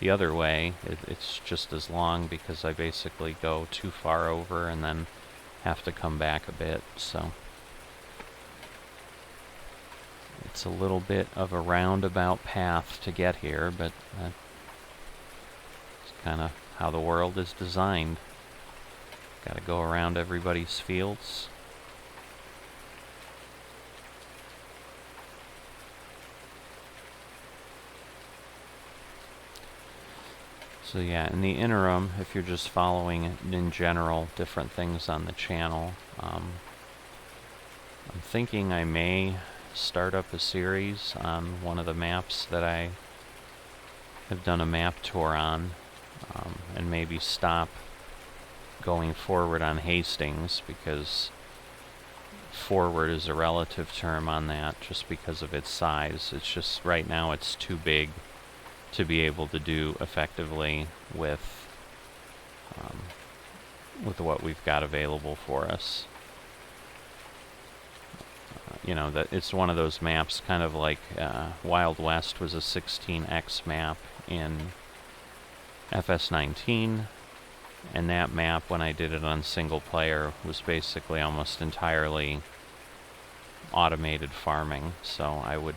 the other way, it's just as long because I basically go too far over and then have to come back a bit. So it's a little bit of a roundabout path to get here, but that's kind of how the world is designed. Got to go around everybody's fields. So yeah, in the interim, if you're just following in general different things on the channel, I'm thinking I may start up a series on one of the maps that I have done a map tour on, and maybe stop going forward on Hastings, because forward is a relative term on that just because of its size. It's just right now it's too big to be able to do effectively with what we've got available for us. You know, that it's one of those maps, kind of like Wild West was a 16x map in FS19, and that map, when I did it on single player, was basically almost entirely automated farming. So I would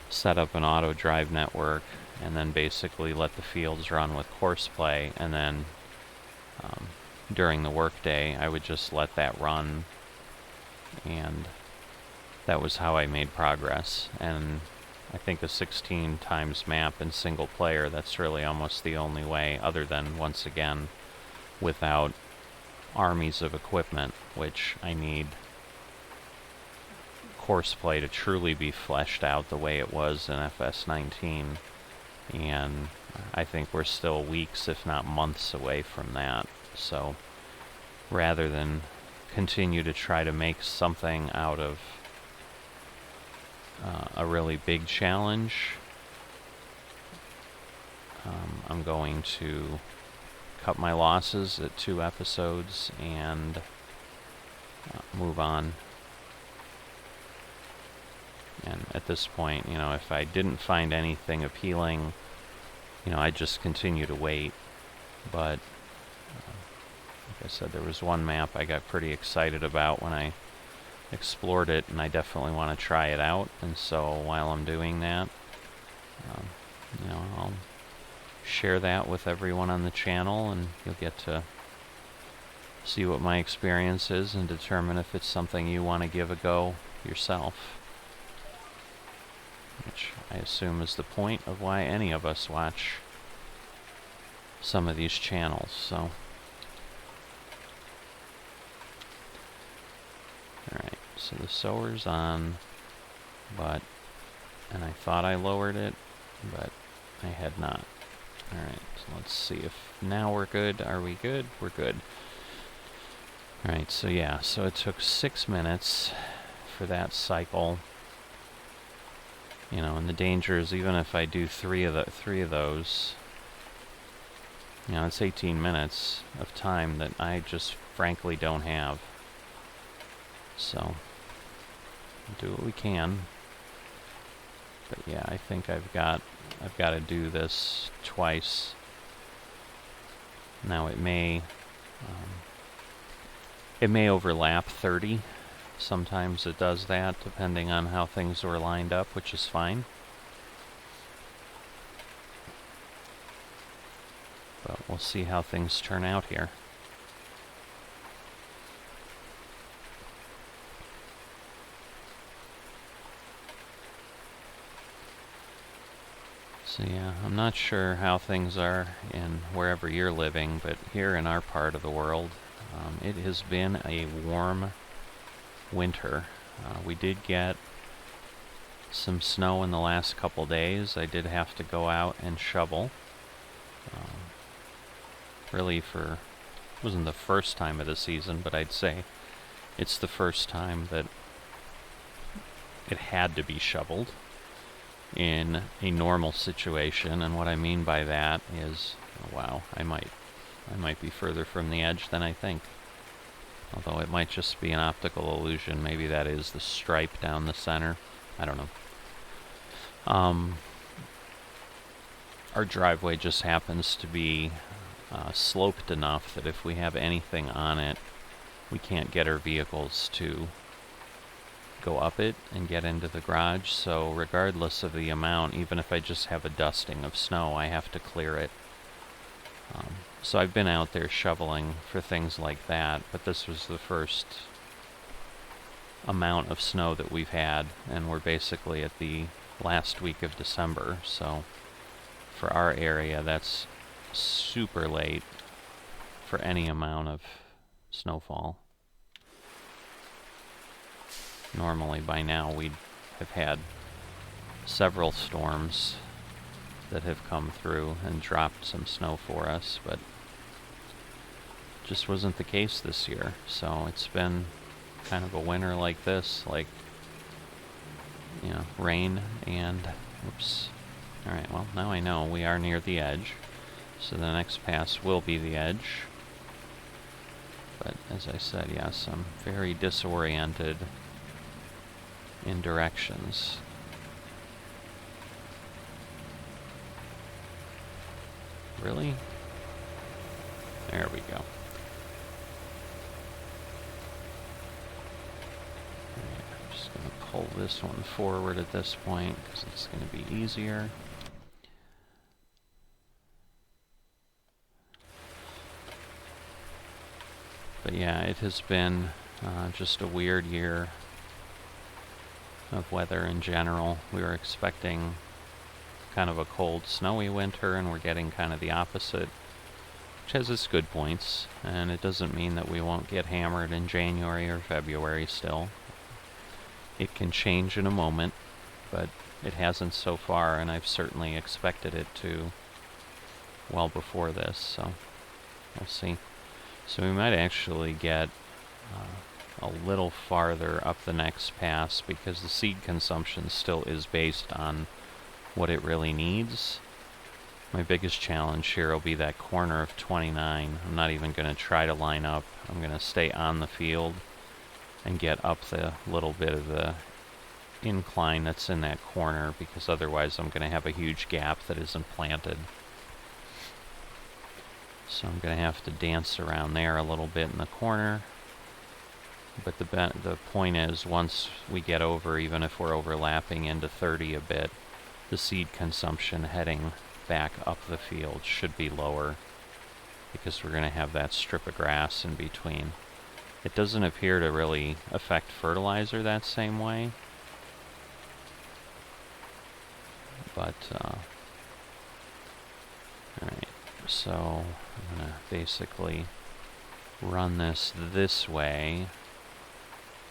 set up an auto drive network and then basically let the fields run with courseplay, and then during the workday I would just let that run, and that was how I made progress. And I think a 16 times map in single player, that's really almost the only way, other than, once again, without armies of equipment, which I need courseplay to truly be fleshed out the way it was in FS19, and I think we're still weeks, if not months, away from that. So rather than continue to try to make something out of a really big challenge, I'm going to cut my losses at 2 episodes and move on. And at this point, you know, if I didn't find anything appealing, you know, I'd just continue to wait. But like I said, there was one map I got pretty excited about when I explored it, and I definitely want to try it out. And so while I'm doing that, you know, I'll share that with everyone on the channel, and you'll get to see what my experience is and determine if it's something you want to give a go yourself, which I assume is the point of why any of us watch some of these channels. So alright, so the sower's on, and I thought I lowered it, but I had not. Alright, so let's see if now we're good. Are we good? We're good. Alright, so yeah, so it took 6 minutes for that cycle. You know, and the danger is, even if I do three of those, you know, it's 18 minutes of time that I just frankly don't have. So do what we can. But yeah, I think I've got to do this twice. Now it may overlap 30. Sometimes it does that, depending on how things were lined up, which is fine. But we'll see how things turn out here. So yeah, I'm not sure how things are in wherever you're living, but here in our part of the world, it has been a warm winter. We did get some snow in the last couple days. I did have to go out and shovel. Really, it wasn't the first time of the season, but I'd say it's the first time that it had to be shoveled. in a normal situation, and what I mean by that is, oh, wow, I might be further from the edge than I think. Although it might just be an optical illusion. Maybe that is the stripe down the center. I don't know. Our driveway just happens to be sloped enough that if we have anything on it, we can't get our vehicles to go up it and get into the garage. So regardless of the amount, even if I just have a dusting of snow, I have to clear it. So I've been out there shoveling for things like that, but this was the first amount of snow that we've had, and we're basically at the last week of December, so for our area that's super late for any amount of snowfall. Normally by now we'd have had several storms that have come through and dropped some snow for us, but just wasn't the case this year. So it's been kind of a winter like this, like, you know, rain and, oops. Alright, well, now I know we are near the edge, so the next pass will be the edge. But as I said, yes, I'm very disoriented in directions. Really? There we go. I'm just going to pull this one forward at this point because it's going to be easier. But yeah, it has been just a weird year of weather in general. We were expecting kind of a cold, snowy winter, and we're getting kind of the opposite, which has its good points, and it doesn't mean that we won't get hammered in January or February still. It can change in a moment, but it hasn't so far, and I've certainly expected it to well before this, so we'll see. So we might actually get a little farther up the next pass, because the seed consumption still is based on what it really needs. My biggest challenge here will be that corner of 29. I'm not even going to try to line up. I'm going to stay on the field and get up the little bit of the incline that's in that corner, because otherwise I'm going to have a huge gap that isn't planted. So I'm going to have to dance around there a little bit in the corner. But the point is, once we get over, even if we're overlapping into 30 a bit, the seed consumption heading back up the field should be lower, because we're going to have that strip of grass in between. It doesn't appear to really affect fertilizer that same way, but alright, so I'm going to basically run this way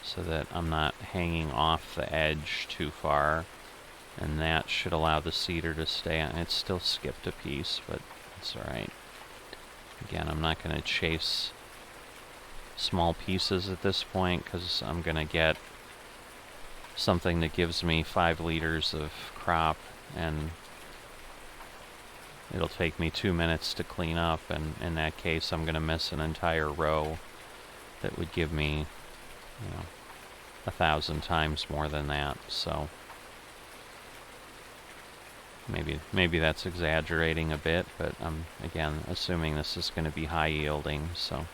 so that I'm not hanging off the edge too far. And that should allow the seeder to stay on. It still skipped a piece, but it's alright. Again, I'm not going to chase small pieces at this point, because I'm going to get something that gives me 5 liters of crop, and it'll take me 2 minutes to clean up, and in that case I'm going to miss an entire row that would give me, you know, 1,000 times more than that. So maybe that's exaggerating a bit, but I'm, again, assuming this is going to be high yielding, so,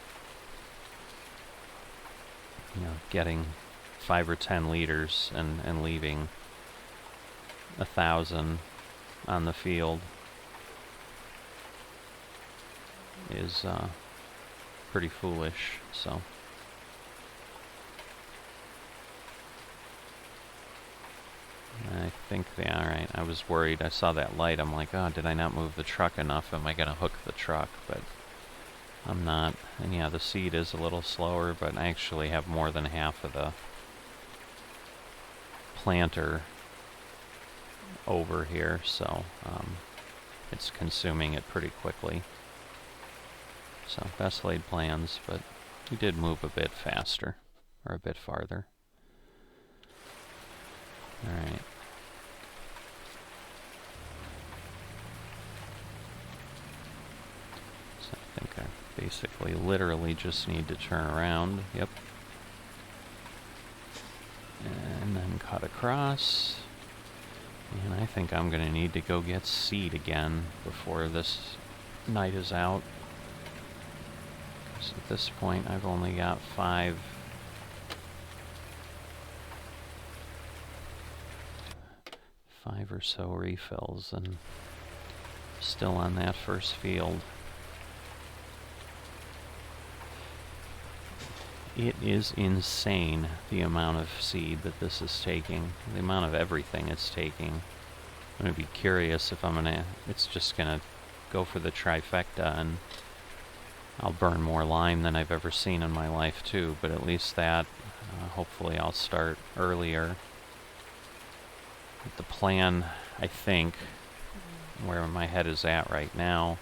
you know, getting 5 or 10 liters and leaving 1,000 on the field is pretty foolish, so. I think alright, I was worried. I saw that light. I'm like, oh, did I not move the truck enough? Am I going to hook the truck? But I'm not. And yeah, the seed is a little slower, but I actually have more than half of the planter over here, so it's consuming it pretty quickly. So, best laid plans, but we did move a bit faster, or a bit farther. Alright. Basically, literally just need to turn around. Yep. And then cut across. And I think I'm going to need to go get seed again before this night is out. Because at this point, I've only got 5 or so refills, and still on that first field. It is insane the amount of seed that this is taking, the amount of everything it's taking. I'm going to be curious if it's just going to go for the trifecta, and I'll burn more lime than I've ever seen in my life too, but at least that, hopefully I'll start earlier. But the plan, I think, where my head is at right now,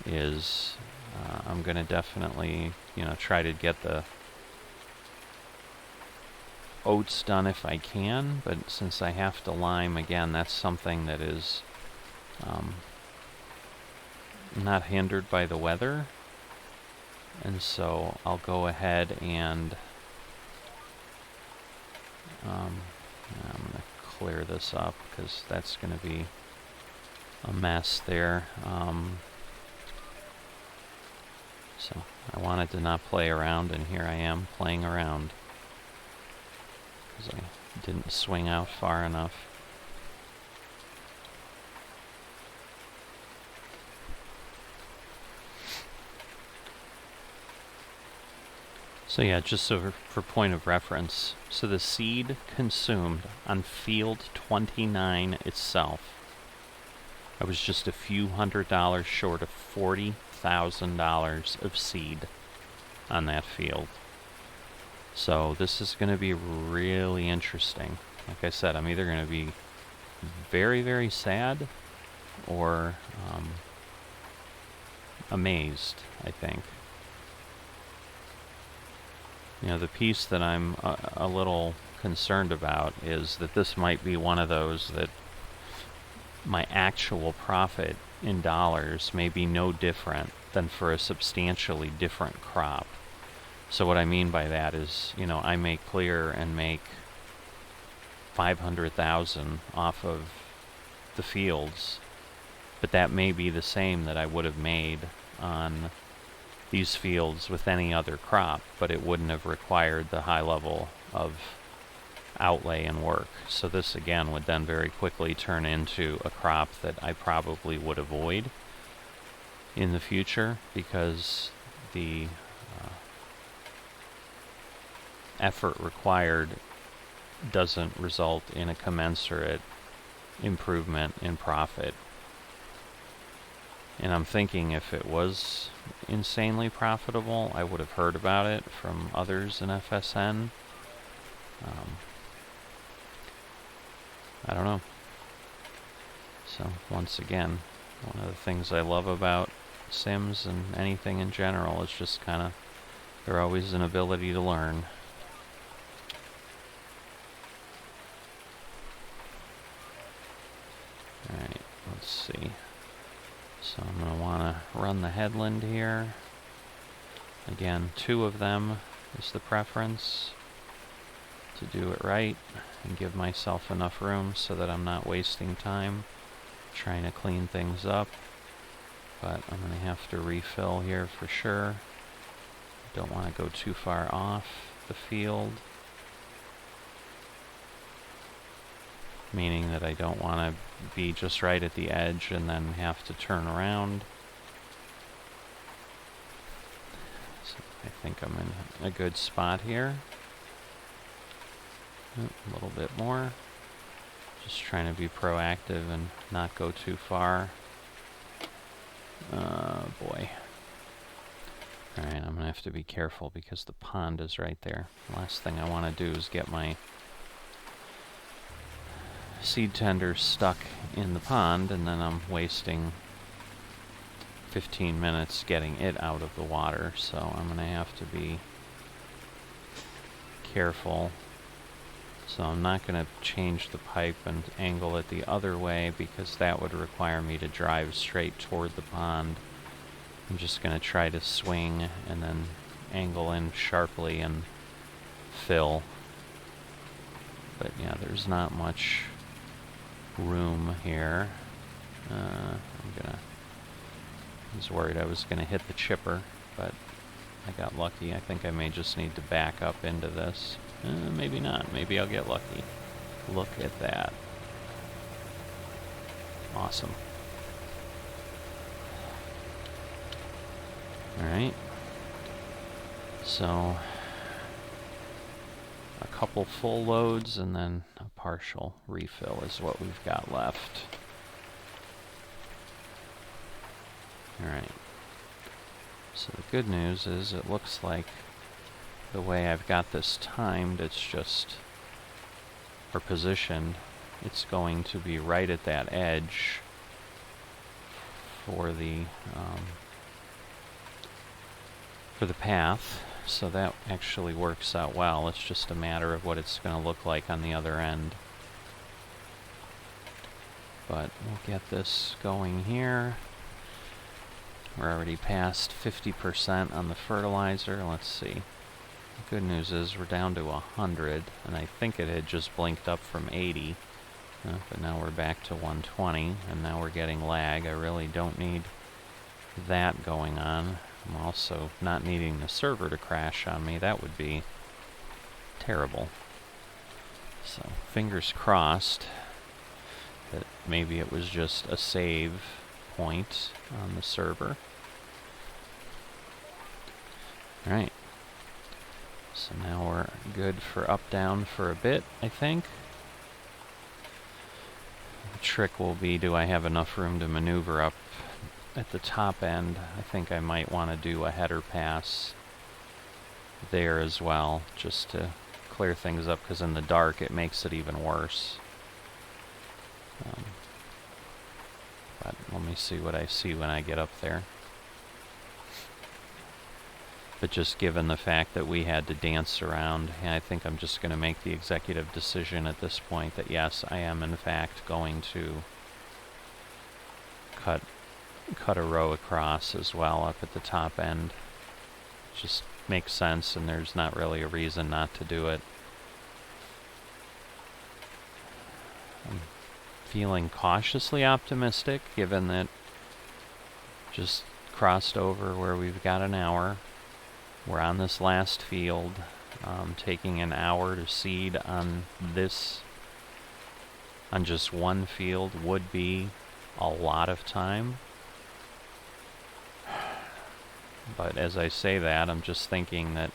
is I'm going to definitely, try to get the oats done if I can, but since I have to lime, again, that's something that is not hindered by the weather, and so I'll go ahead and I'm going to clear this up because that's going to be a mess there. So I wanted to not play around, and here I am playing around because I didn't swing out far enough. So yeah, just so for point of reference, so the seed consumed on field 29 itself, I was just a few $100s short of $40,000 of seed on that field. So this is going to be really interesting. Like I said, I'm either going to be very, very sad or amazed, I think. The piece that I'm a little concerned about is that this might be one of those that my actual profit in dollars may be no different than for a substantially different crop. So what I mean by that is, I may clear and make $500,000 off of the fields, but that may be the same that I would have made on these fields with any other crop, but it wouldn't have required the high level of outlay and work. So this again would then very quickly turn into a crop that I probably would avoid in the future because the effort required doesn't result in a commensurate improvement in profit. And I'm thinking if it was insanely profitable, I would have heard about it from others in FSN. I don't know. So once again, one of the things I love about Sims and anything in general is just kind of, there's always an ability to learn. Alright, let's see. So I'm going to want to run the headland here. Again, 2 of them is the preference to do it right and give myself enough room so that I'm not wasting time trying to clean things up. But I'm going to have to refill here for sure. Don't want to go too far off the field, meaning that I don't want to be just right at the edge and then have to turn around. So I think I'm in a good spot here. A little bit more. Just trying to be proactive and not go too far. Boy. Alright, I'm going to have to be careful because the pond is right there. Last thing I want to do is get my seed tender stuck in the pond and then I'm wasting 15 minutes getting it out of the water. So I'm going to have to be careful. So I'm not going to change the pipe and angle it the other way because that would require me to drive straight toward the pond I'm just going to try to swing and then angle in sharply and fill. But yeah, there's not much room here. I was worried I was going to hit the chipper, but I got lucky. I think I may just need to back up into this. Maybe not. Maybe I'll get lucky. Look at that. Awesome. Alright. So, a couple full loads and then a partial refill is what we've got left. Alright. So the good news is it looks like the way I've got this timed, it's just, or positioned, it's going to be right at that edge for the path. So that actually works out well. It's just a matter of what it's going to look like on the other end. But we'll get this going here. We're already past 50% on the fertilizer. Let's see. The good news is we're down to 100, and I think it had just blinked up from 80. But now we're back to 120, and now we're getting lag. I really don't need that going on. I'm also not needing the server to crash on me. That would be terrible. So, fingers crossed that maybe it was just a save point on the server. Alright. So now we're good for up-down for a bit, I think. The trick will be, do I have enough room to maneuver up at the top end? I think I might want to do a header pass there as well, just to clear things up, because in the dark it makes it even worse. But let me see what I see when I get up there. But just given the fact that we had to dance around, I think I'm just going to make the executive decision at this point that yes, I am in fact going to cut a row across as well up at the top end. It just makes sense, and there's not really a reason not to do it. I'm feeling cautiously optimistic, given that just crossed over where we've got an hour. We're on this last field. Taking an hour to seed on this, on just one field, would be a lot of time. But as I say that, I'm just thinking that,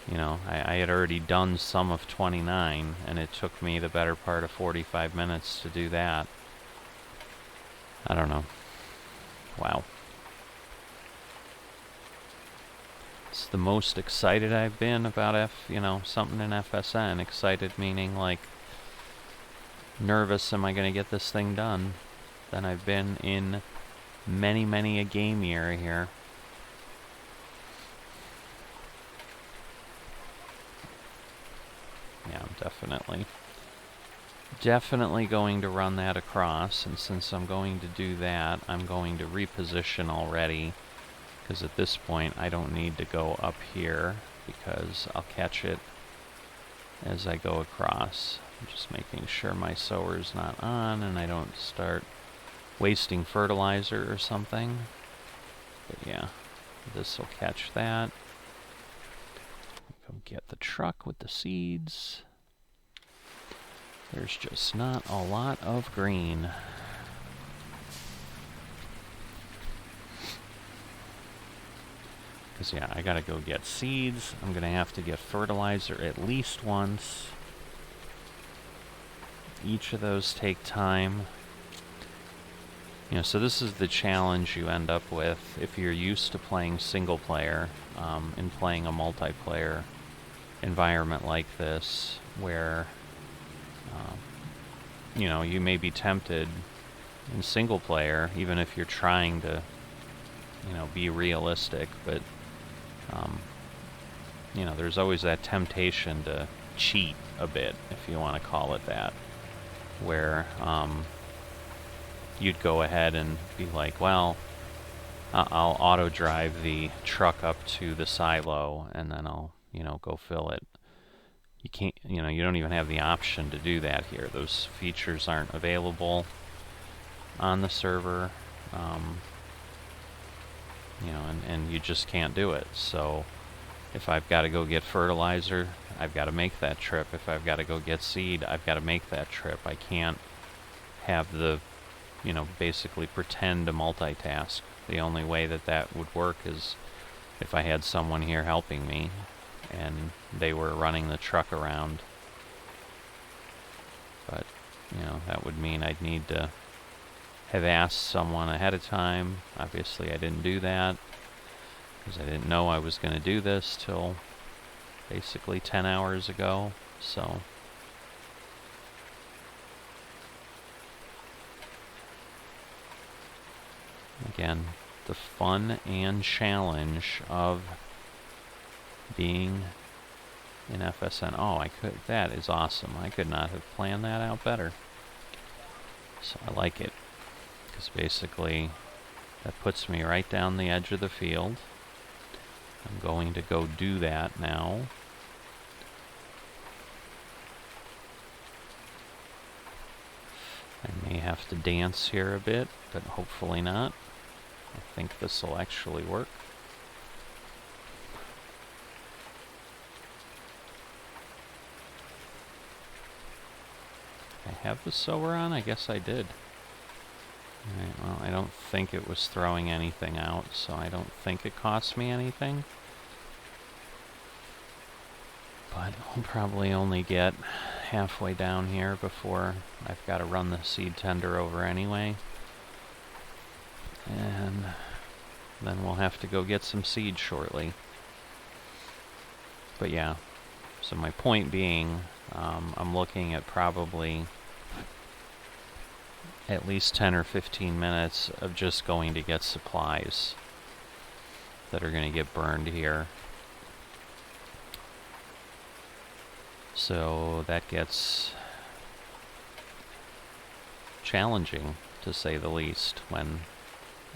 you know, I had already done some of 29, and it took me the better part of 45 minutes to do that. I don't know. Wow. It's the most excited I've been about something in FSN. Excited meaning like nervous, am I going to get this thing done, than I've been in many, many a game year here. Yeah, I'm definitely going to run that across, and since I'm going to do that, I'm going to reposition already, because at this point I don't need to go up here, because I'll catch it as I go across. I'm just making sure my sower's not on and I don't start wasting fertilizer or something. But yeah, this will catch that. Go get the truck with the seeds. There's just not a lot of green. Because yeah, I gotta go get seeds. I'm gonna have to get fertilizer at least once. Each of those take time. You know, so this is the challenge you end up with if you're used to playing single player, and playing a multiplayer environment like this, where you know, you may be tempted in single player, even if you're trying to, you know, be realistic, but you know, there's always that temptation to cheat a bit, if you want to call it that, where you'd go ahead and be like, well, I'll auto drive the truck up to the silo, and then I'll, go fill it. You can't, you don't even have the option to do that here. Those features aren't available on the server, and you just can't do it. So if I've got to go get fertilizer, I've got to make that trip. If I've got to go get seed, I've got to make that trip. I can't have the, basically pretend to multitask. The only way that would work is if I had someone here helping me and they were running the truck around. But, that would mean I'd need to have asked someone ahead of time. Obviously, I didn't do that because I didn't know I was going to do this till basically 10 hours ago. So again, the fun and challenge of being in FSN. Oh, that is awesome. I could not have planned that out better. So I like it, because basically that puts me right down the edge of the field. I'm going to go do that now. I may have to dance here a bit, but hopefully not. I think this will actually work. I have the sower on? I guess I did. Alright, well, I don't think it was throwing anything out, so I don't think it cost me anything. But I'll probably only get halfway down here before I've got to run the seed tender over anyway. And then we'll have to go get some seed shortly. But yeah, so my point being, I'm looking at probably at least 10 or 15 minutes of just going to get supplies that are going to get burned here. So that gets challenging, to say the least, when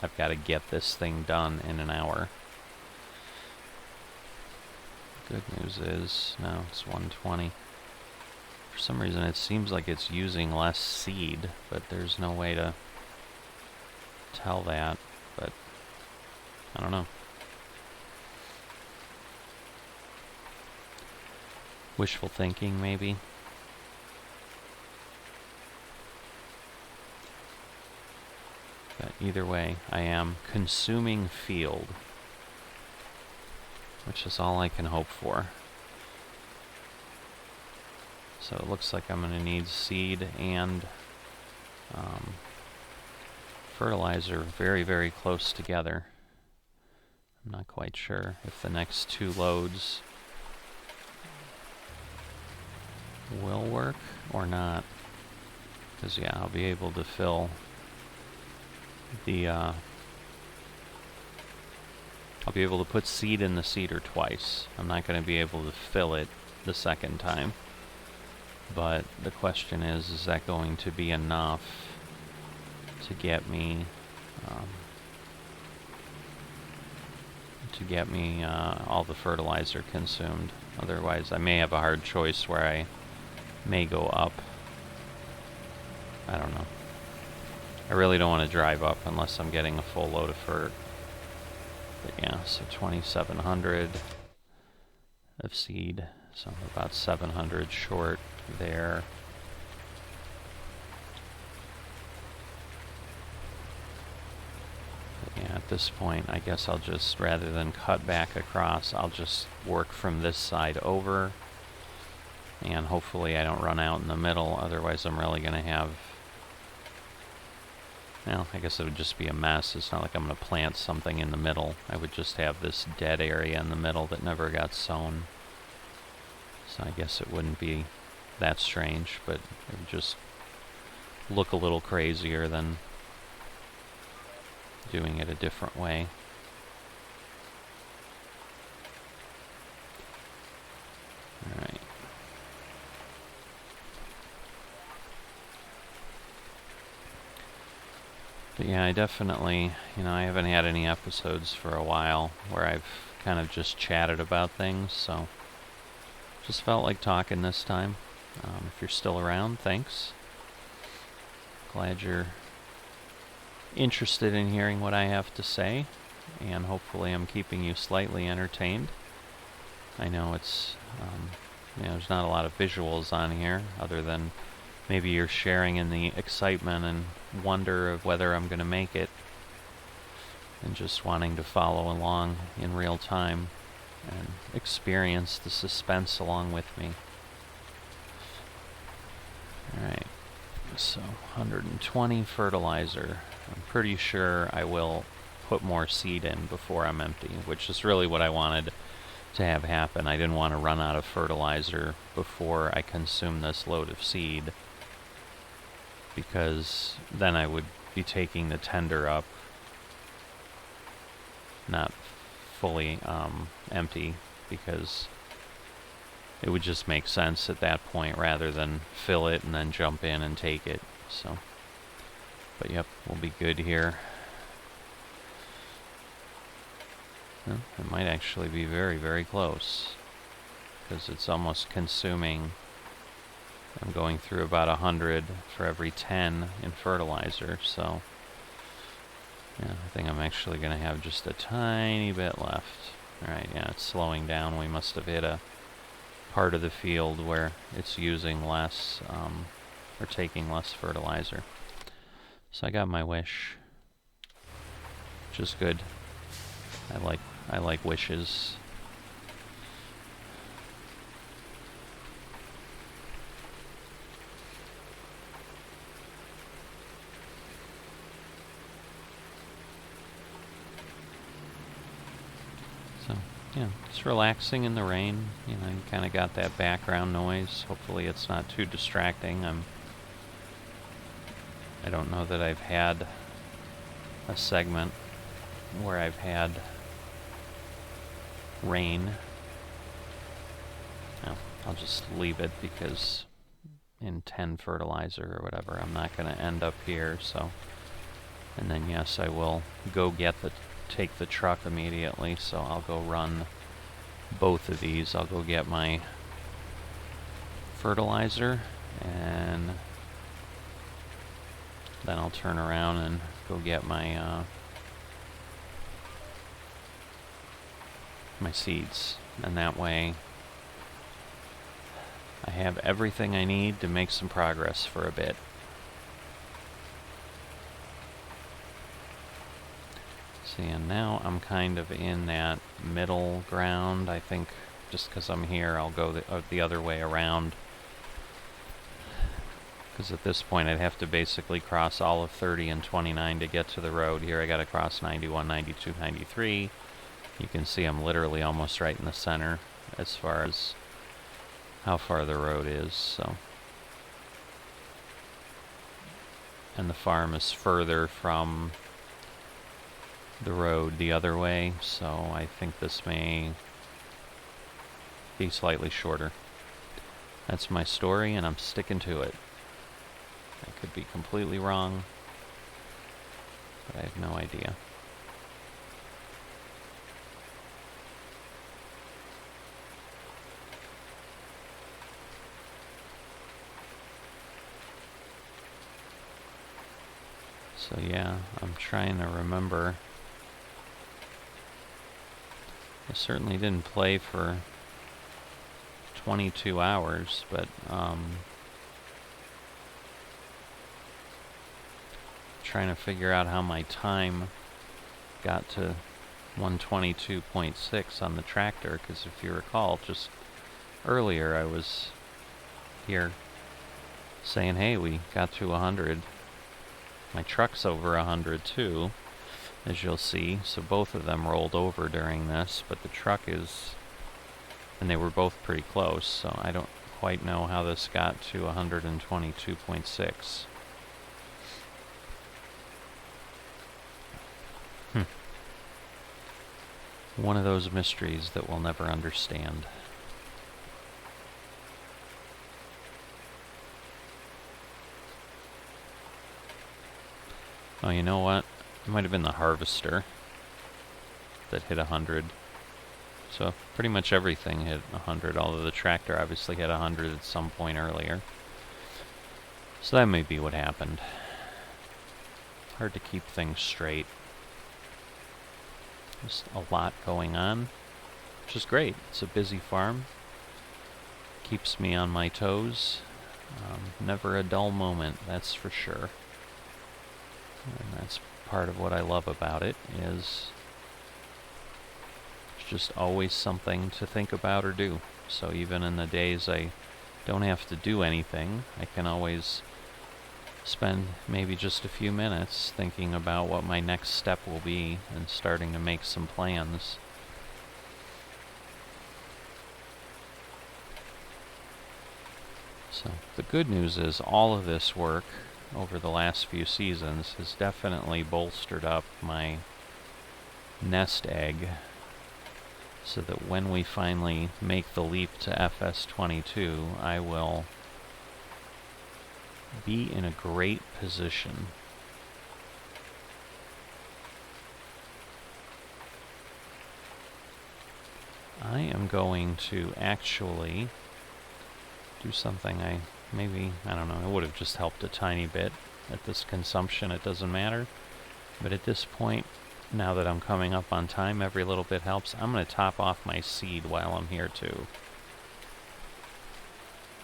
I've got to get this thing done in an hour. Good news is, no, it's 120. For some reason it seems like it's using less seed, but there's no way to tell that, but I don't know. Wishful thinking, maybe. But either way, I am consuming field, which is all I can hope for. So it looks like I'm going to need seed and fertilizer very, very close together. I'm not quite sure if the next 2 loads will work or not. Because, yeah, I'll be able to fill the, I'll be able to put seed in the seeder twice. I'm not going to be able to fill it the second time. But the question is that going to be enough to get me, all the fertilizer consumed? Otherwise, I may have a hard choice where I may go up. I don't know. I really don't want to drive up unless I'm getting a full load of fert. But yeah, so 2,700 of seed, so I'm about 700 short there. But yeah, at this point, I guess I'll just, rather than cut back across, I'll just work from this side over. And hopefully I don't run out in the middle, otherwise I'm really going to have, well, I guess it would just be a mess. It's not like I'm going to plant something in the middle. I would just have this dead area in the middle that never got sown. So I guess it wouldn't be that strange, but it would just look a little crazier than doing it a different way. Alright. But yeah, I definitely, I haven't had any episodes for a while where I've kind of just chatted about things, so just felt like talking this time. If you're still around, thanks. Glad you're interested in hearing what I have to say, and hopefully I'm keeping you slightly entertained. I know it's, there's not a lot of visuals on here, other than maybe you're sharing in the excitement and wonder of whether I'm going to make it, and just wanting to follow along in real time and experience the suspense along with me. Alright, so 120 fertilizer. I'm pretty sure I will put more seed in before I'm empty, which is really what I wanted to have happen. I didn't want to run out of fertilizer before I consume this load of seed, because then I would be taking the tender up not fully empty, because it would just make sense at that point rather than fill it and then jump in and take it. So, but yep, we'll be good here. Well, it might actually be very, very close, because it's almost consuming. I'm going through about 100 for every 10 in fertilizer, so yeah, I think I'm actually going to have just a tiny bit left. Alright, yeah, it's slowing down. We must have hit a part of the field where it's using less, or taking less fertilizer. So I got my wish, which is good. I like wishes. So, yeah, it's relaxing in the rain. You kind of got that background noise. Hopefully it's not too distracting. I don't know that I've had a segment where I've had rain. No, I'll just leave it, because in 10 fertilizer or whatever, I'm not going to end up here, so. And then yes, I will go take the truck immediately, so I'll go run both of these. I'll go get my fertilizer, and then I'll turn around and go get my my seeds, and that way I have everything I need to make some progress for a bit. See, and now I'm kind of in that middle ground. I think just because I'm here, I'll go the other way around, because at this point I'd have to basically cross all of 30 and 29 to get to the road. Here I gotta cross 91, 92, 93. You can see I'm literally almost right in the center as far as how far the road is, so. And the farm is further from the road the other way, so I think this may be slightly shorter. That's my story, and I'm sticking to it. I could be completely wrong, but I have no idea. So yeah, I'm trying to remember. I certainly didn't play for 22 hours, but trying to figure out how my time got to 122.6 on the tractor, because if you recall, just earlier I was here saying, hey, we got to 100. My truck's over 100 too, as you'll see, so both of them rolled over during this, but the truck is, and they were both pretty close, so I don't quite know how this got to 122.6. One of those mysteries that we'll never understand. Oh, you know what? It might have been the harvester that hit 100. So pretty much everything hit 100, although the tractor obviously hit 100 at some point earlier. So that may be what happened. Hard to keep things straight. Just a lot going on, which is great. It's a busy farm. Keeps me on my toes. Never a dull moment, that's for sure. And that's part of what I love about it, is there's just always something to think about or do. So even in the days I don't have to do anything, I can always spend maybe just a few minutes thinking about what my next step will be and starting to make some plans. So the good news is all of this work over the last few seasons has definitely bolstered up my nest egg, so that when we finally make the leap to FS22, I will be in a great position. I am going to actually do something I don't know, it would have just helped a tiny bit. At this consumption, it doesn't matter. But at this point, now that I'm coming up on time, every little bit helps. I'm going to top off my seed while I'm here too.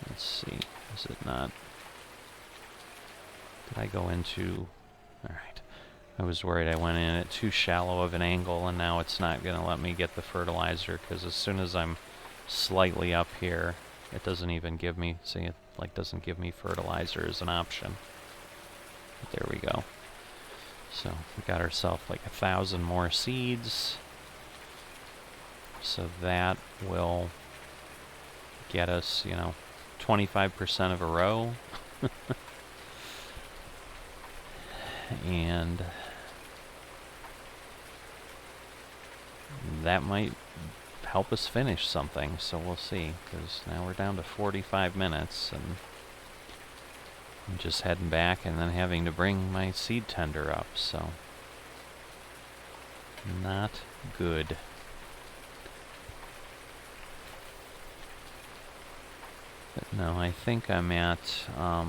Let's see, is it not? Did I go into... Alright. I was worried I went in at too shallow of an angle, and now it's not going to let me get the fertilizer, because as soon as I'm slightly up here, it doesn't even give me, see, it like doesn't give me fertilizer as an option. But there we go. So we got ourselves like 1,000 more seeds. So that will get us, 25% of a row. And that might help us finish something, so we'll see, because now we're down to 45 minutes, and I'm just heading back and then having to bring my seed tender up, so not good. But no, I think I'm at, I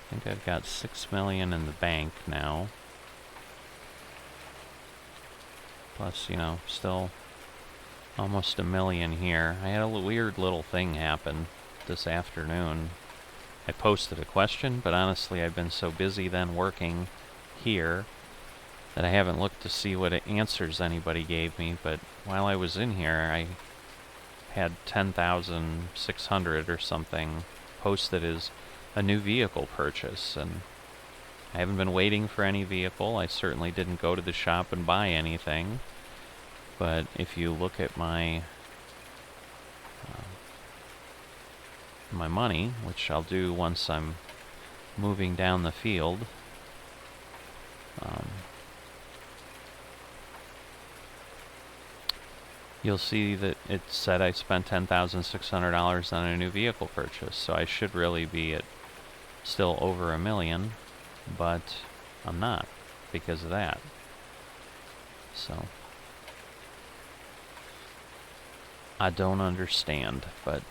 think I've got 6 million in the bank now. Plus, still almost 1 million here. I had a weird little thing happen this afternoon. I posted a question, but honestly I've been so busy then working here that I haven't looked to see what answers anybody gave me, but while I was in here I had 10,600 or something posted as a new vehicle purchase, and I haven't been waiting for any vehicle. I certainly didn't go to the shop and buy anything. But if you look at my my money, which I'll do once I'm moving down the field, you'll see that it said I spent $10,600 on a new vehicle purchase. So I should really be at still over 1 million, but I'm not because of that. So I don't understand, but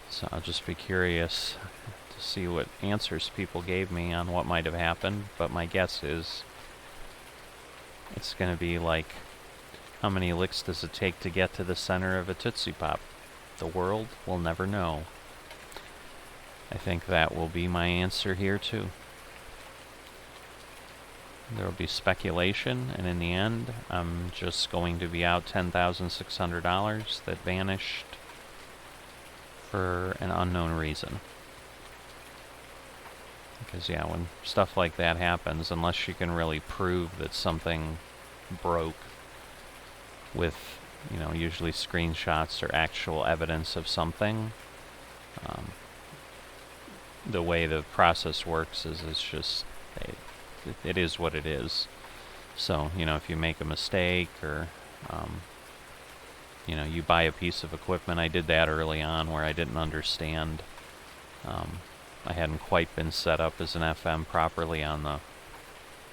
so I'll just be curious to see what answers people gave me on what might have happened, but my guess is it's going to be like, how many licks does it take to get to the center of a Tootsie Pop? The world will never know. I think that will be my answer here too. There will be speculation, and in the end, I'm just going to be out $10,600 that vanished for an unknown reason. Because, yeah, when stuff like that happens, unless you can really prove that something broke with, usually screenshots or actual evidence of something, the way the process works is it's just... It is what it is. So, if you make a mistake or, you buy a piece of equipment. I did that early on where I didn't understand I hadn't quite been set up as an FM properly on the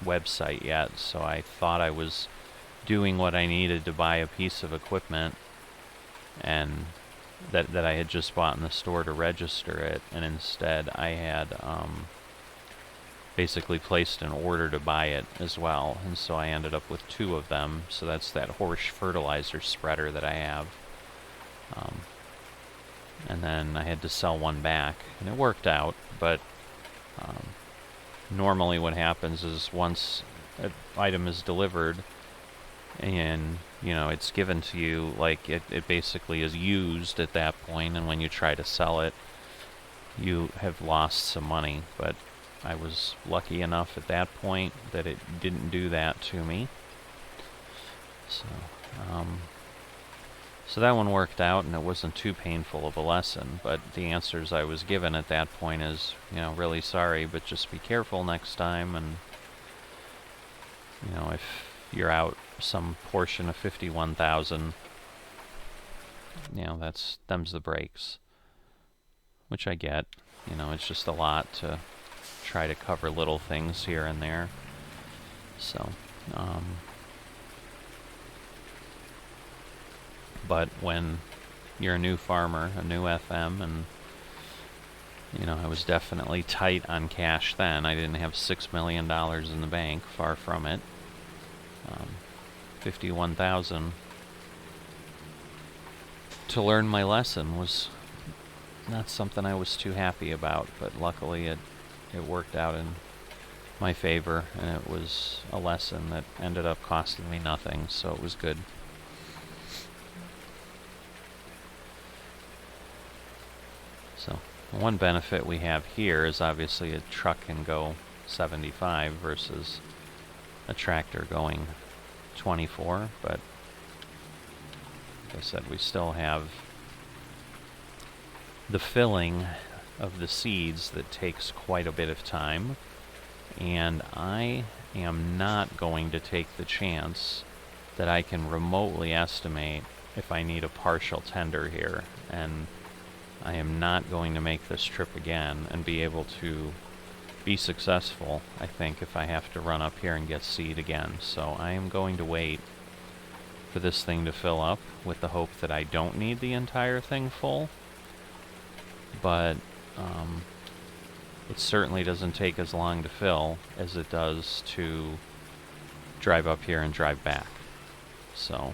website yet, so I thought I was doing what I needed to buy a piece of equipment and that I had just bought in the store to register it, and instead I had basically placed an order to buy it as well, and so I ended up with 2 of them. So that's that horse fertilizer spreader that I have, and then I had to sell one back, and it worked out. But normally what happens is once an item is delivered and it's given to you, like it basically is used at that point, and when you try to sell it you have lost some money. But I was lucky enough at that point that it didn't do that to me. So that one worked out, and it wasn't too painful of a lesson. But the answers I was given at that point is, really sorry, but just be careful next time. And, if you're out some portion of 51,000, them's the breaks. Which I get. It's just a lot to try to cover little things here and there. So, but when you're a new farmer, a new FM, and I was definitely tight on cash then. I didn't have $6 million in the bank, far from it. 51,000 to learn my lesson was not something I was too happy about, but luckily it worked out in my favor, and it was a lesson that ended up costing me nothing, so it was good. So, one benefit we have here is obviously a truck can go 75 versus a tractor going 24, but like I said, we still have the filling of the seeds that takes quite a bit of time, and I am not going to take the chance that I can remotely estimate if I need a partial tender here, and I am not going to make this trip again and be able to be successful, I think, if I have to run up here and get seed again. So I am going to wait for this thing to fill up with the hope that I don't need the entire thing full. But it certainly doesn't take as long to fill as it does to drive up here and drive back. So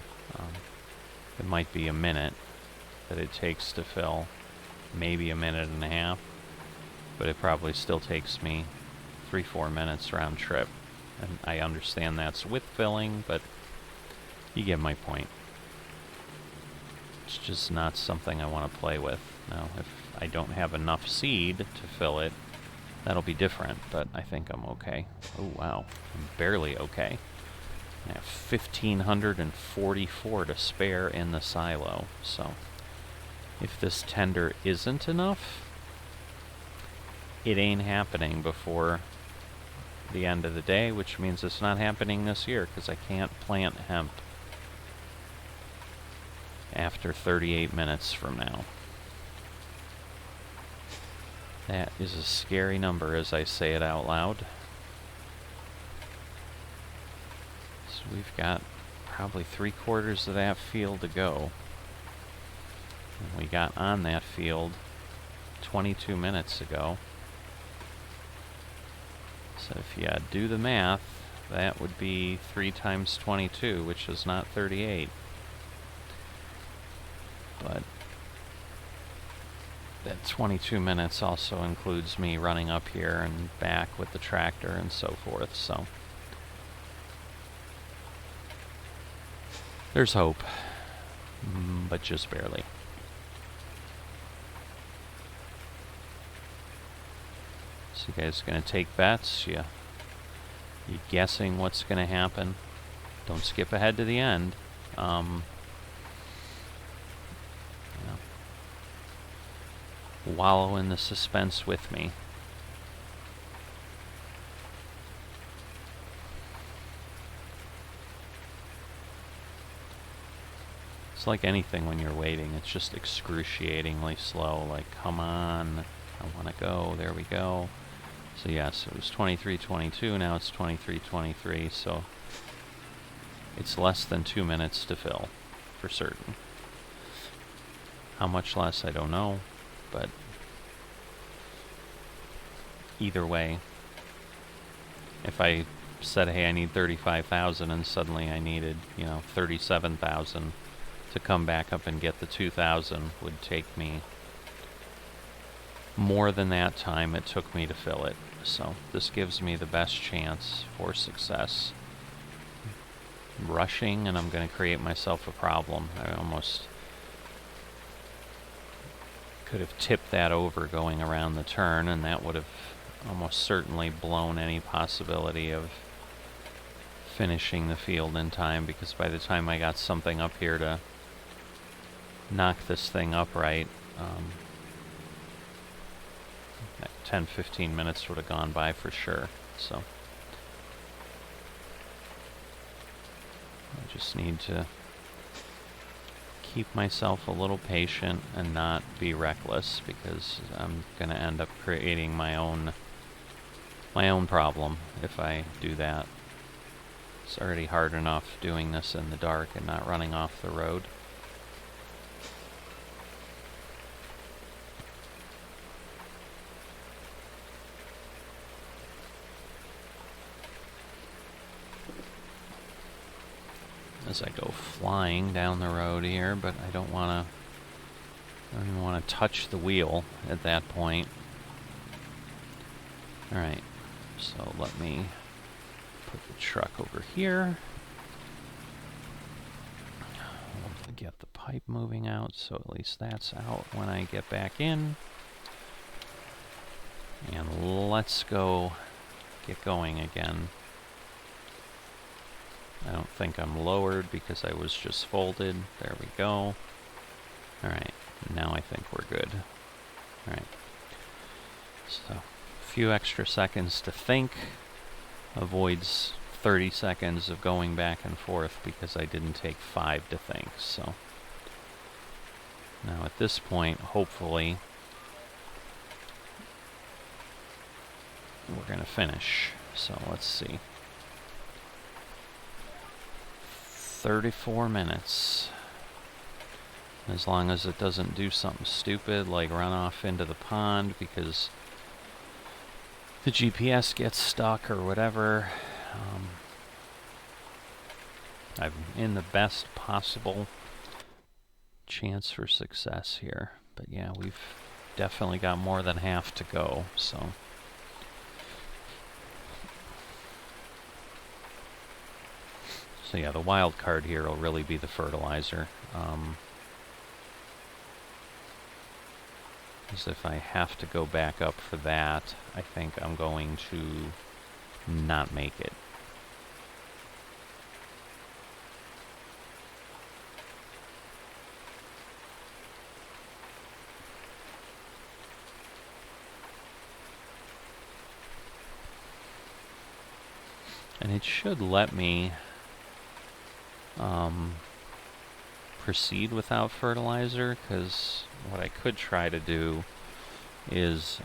it might be a minute that it takes to fill, maybe a minute and a half, but it probably still takes me 3-4 minutes round trip. And I understand that's with filling, but you get my point. It's just not something I want to play with. Now, if I don't have enough seed to fill it, that'll be different, but I think I'm okay. Oh, wow. I'm barely okay. I have 1,544 to spare in the silo, so if this tender isn't enough, it ain't happening before the end of the day, which means it's not happening this year, because I can't plant hemp after 38 minutes from now. That is a scary number as I say it out loud. So we've got probably 3/4 of that field to go. And we got on that field 22 minutes ago. So if you do the math, that would be 3 times 22, which is not 38. But that 22 minutes also includes me running up here and back with the tractor and so forth, so there's hope, but just barely. So you guys gonna take bets? You guessing what's gonna happen? Don't skip ahead to the end. Wallow in the suspense with me. It's like anything when you're waiting. It's just excruciatingly slow. Like, come on. I want to go. There we go. So yes, it was 23:22. Now it's 23:23. So it's less than 2 minutes to fill, for certain. How much less, I don't know, but either way, if I said, hey, I need 35,000 and suddenly I needed, 37,000 to come back up and get the 2,000 would take me more than that time it took me to fill it. So this gives me the best chance for success. I'm rushing, and I'm going to create myself a problem. I almost could have tipped that over going around the turn, and that would have almost certainly blown any possibility of finishing the field in time, because by the time I got something up here to knock this thing upright, 10-15 minutes would have gone by for sure. So I just need to keep myself a little patient and not be reckless, because I'm going to end up creating my own problem if I do that. It's already hard enough doing this in the dark and not running off the road. As I go flying down the road here, but I don't even want to touch the wheel at that point. Alright, so let me put the truck over here. We'll get the pipe moving out, so at least that's out when I get back in. And let's go get going again. I don't think I'm lowered because I was just folded. There we go. Alright, now I think we're good. Alright. So, a few extra seconds to think avoids 30 seconds of going back and forth because I didn't take 5 to think. So, now at this point, hopefully, we're going to finish. So, let's see. 34 minutes. As long as it doesn't do something stupid like run off into the pond because the GPS gets stuck or whatever. I'm in the best possible chance for success here. But yeah, we've definitely got more than half to go, so. So yeah, the wild card here will really be the fertilizer. Because if I have to go back up for that, I think I'm going to not make it. And it should let me proceed without fertilizer, because what I could try to do is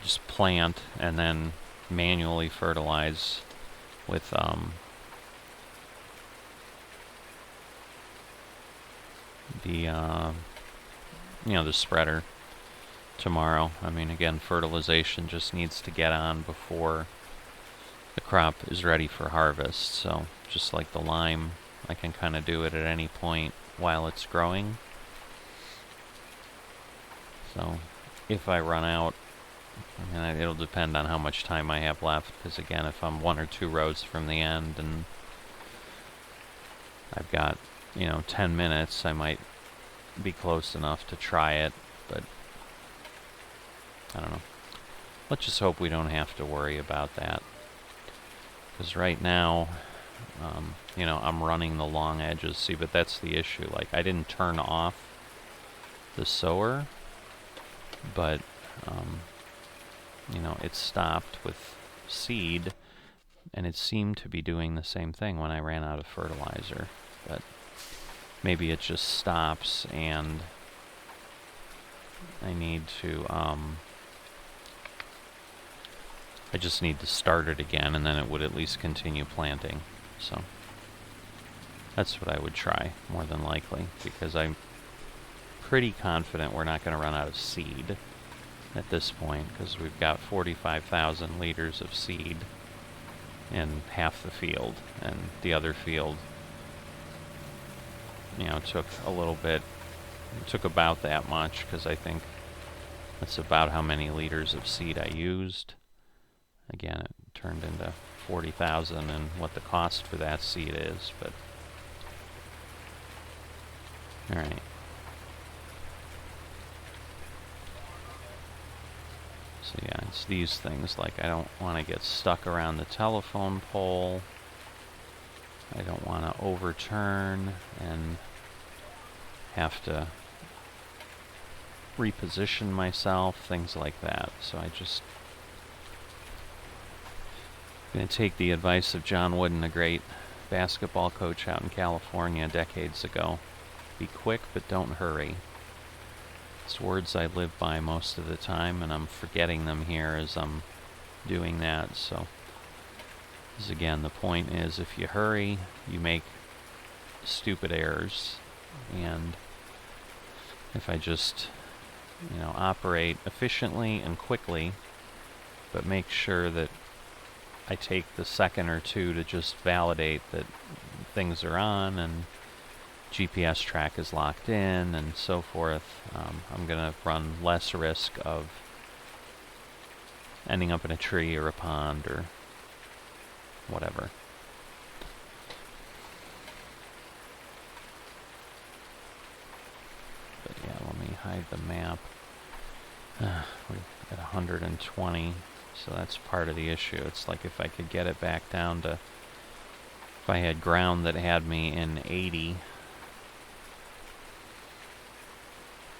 just plant and then manually fertilize with the the spreader tomorrow. I mean, again, fertilization just needs to get on before the crop is ready for harvest. So just like the lime, I can kind of do it at any point while it's growing. So if I run out, I mean, it'll depend on how much time I have left, because again, if I'm 1 or 2 rows from the end and I've got 10 minutes, I might be close enough to try it, but I don't know. Let's just hope we don't have to worry about that. Because right now, I'm running the long edges. See, but that's the issue. Like, I didn't turn off the sower, but, it stopped with seed, and it seemed to be doing the same thing when I ran out of fertilizer. But maybe it just stops and I need to, I just need to start it again, and then it would at least continue planting. So that's what I would try, more than likely, because I'm pretty confident we're not going to run out of seed at this point, because we've got 45,000 liters of seed in half the field, and the other field, you know, took a little bit, took about that much, because I think that's about how many liters of seed I used. Again, it turned into 40,000 and what the cost for that seed is, but alright. So yeah, it's these things, like I don't want to get stuck around the telephone pole. I don't want to overturn and have to reposition myself, things like that. So I just going to take the advice of John Wooden, a great basketball coach out in California decades ago. Be quick, but don't hurry. It's words I live by most of the time, and I'm forgetting them here as I'm doing that. So, as again, the point is, if you hurry, you make stupid errors. And if I just, you know, operate efficiently and quickly, but make sure that I take the second or two to just validate that things are on and GPS track is locked in and so forth, I'm going to run less risk of ending up in a tree or a pond or whatever. But yeah, let me hide the map. We're at 120, so that's part of the issue. It's like if I could get it back down to, if I had ground that had me in 80,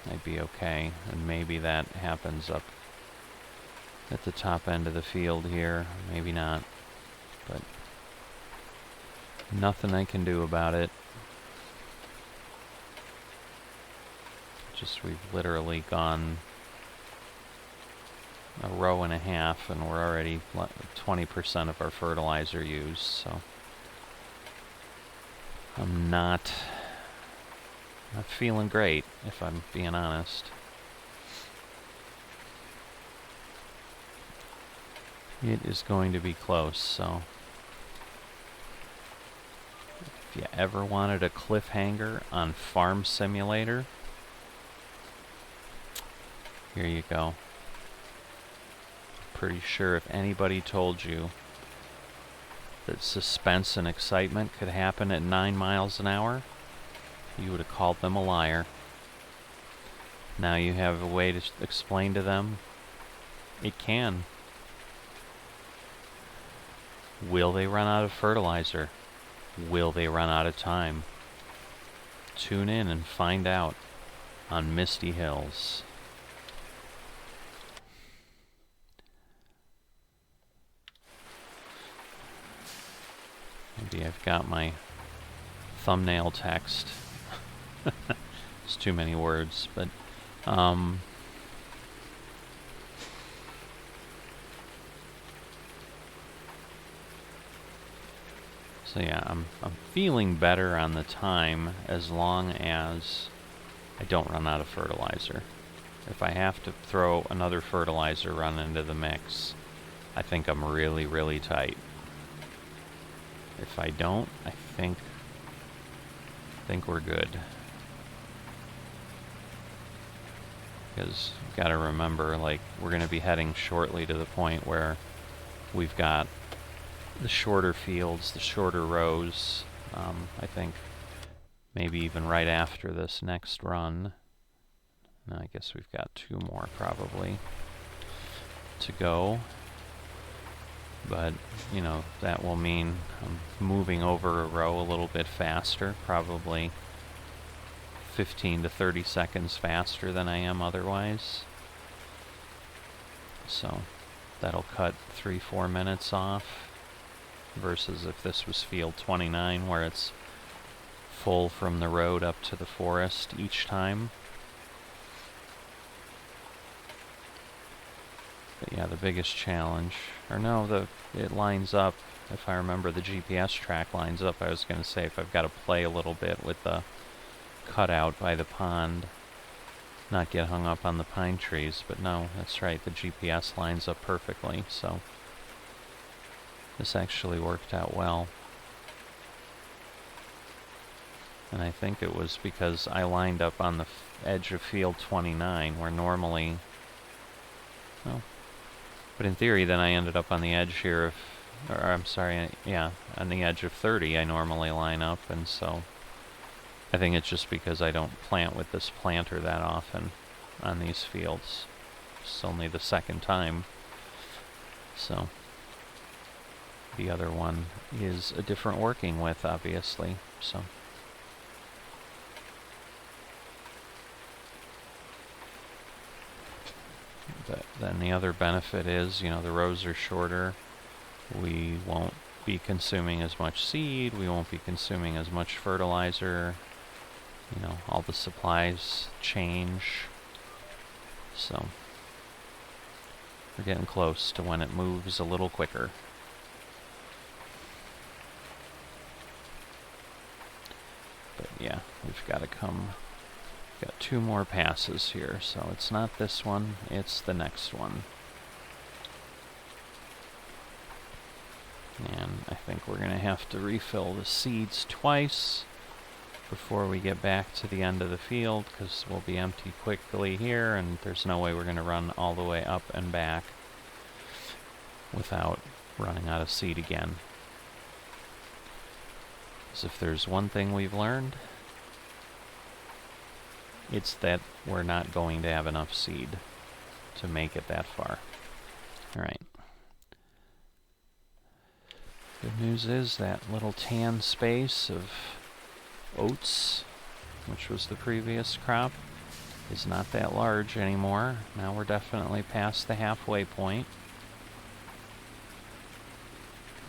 I'd be okay, and maybe that happens up at the top end of the field here, maybe not, but nothing I can do about it. Just, we've literally gone a row and a half, and we're already 20% of our fertilizer used, so I'm not feeling great, if I'm being honest. It is going to be close, so if you ever wanted a cliffhanger on Farm Simulator, here you go. Pretty sure if anybody told you that suspense and excitement could happen at 9 miles an hour, you would have called them a liar. Now you have a way to explain to them it can. Will they run out of fertilizer? Will they run out of time? Tune in and find out on Misty Hills. Maybe I've got my thumbnail text. It's too many words, but so yeah, I'm feeling better on the time as long as I don't run out of fertilizer. If I have to throw another fertilizer run into the mix, I think I'm really, really tight. If I don't, I think we're good. Because you've got to remember, like, we're going to be heading shortly to the point where we've got the shorter fields, the shorter rows. I think maybe even right after this next run. No, I guess we've got 2 more probably to go. But, you know, that will mean I'm moving over a row a little bit faster, probably 15 to 30 seconds faster than I am otherwise. So that'll cut 3-4 minutes off, versus if this was field 29 where it's full from the road up to the forest each time. But yeah, the biggest challenge, or no, it lines up. If I remember, the GPS track lines up. I was going to say if I've got to play a little bit with the cutout by the pond, not get hung up on the pine trees, but no, that's right, the GPS lines up perfectly, so this actually worked out well. And I think it was because I lined up on the edge of field 29, where normally, well, but in theory then I ended up on the edge here of, or I'm sorry, yeah, on the edge of 30 I normally line up, and so I think it's just because I don't plant with this planter that often on these fields. It's only the second time. So the other one is a different working with, obviously. So but then the other benefit is, you know, the rows are shorter. We won't be consuming as much seed. We won't be consuming as much fertilizer. You know, all the supplies change. So we're getting close to when it moves a little quicker. But yeah, we've got to come. We've got 2 more passes here, so it's not this one, it's the next one. And I think we're going to have to refill the seeds twice before we get back to the end of the field, because we'll be empty quickly here, and there's no way we're going to run all the way up and back without running out of seed again. Because if there's one thing we've learned, it's that we're not going to have enough seed to make it that far. Alright. Good news is that little tan space of oats, which was the previous crop, is not that large anymore. Now we're definitely past the halfway point.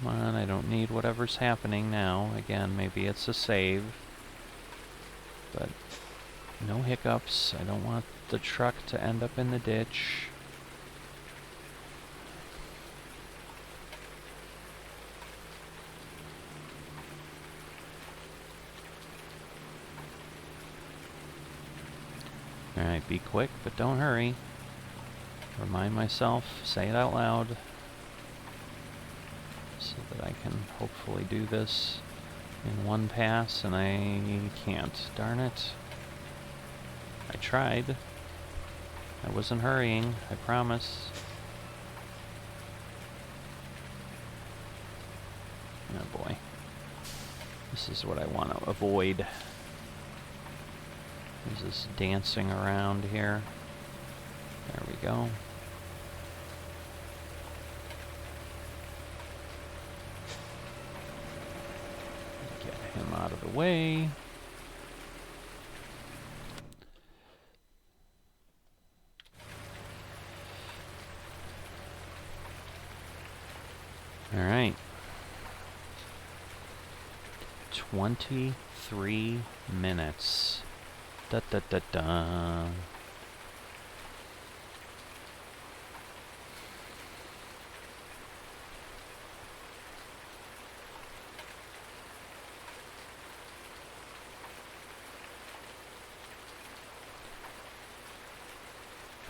Come on, I don't need whatever's happening now. Again, maybe it's a save. But no hiccups. I don't want the truck to end up in the ditch. Alright, be quick, but don't hurry. Remind myself, say it out loud, so that I can hopefully do this in one pass, and I can't. Darn it. I tried. I wasn't hurrying, I promise. Oh boy. This is what I want to avoid. Is this dancing around here? There we go. Get him out of the way. All right. 23 minutes. Da da da da.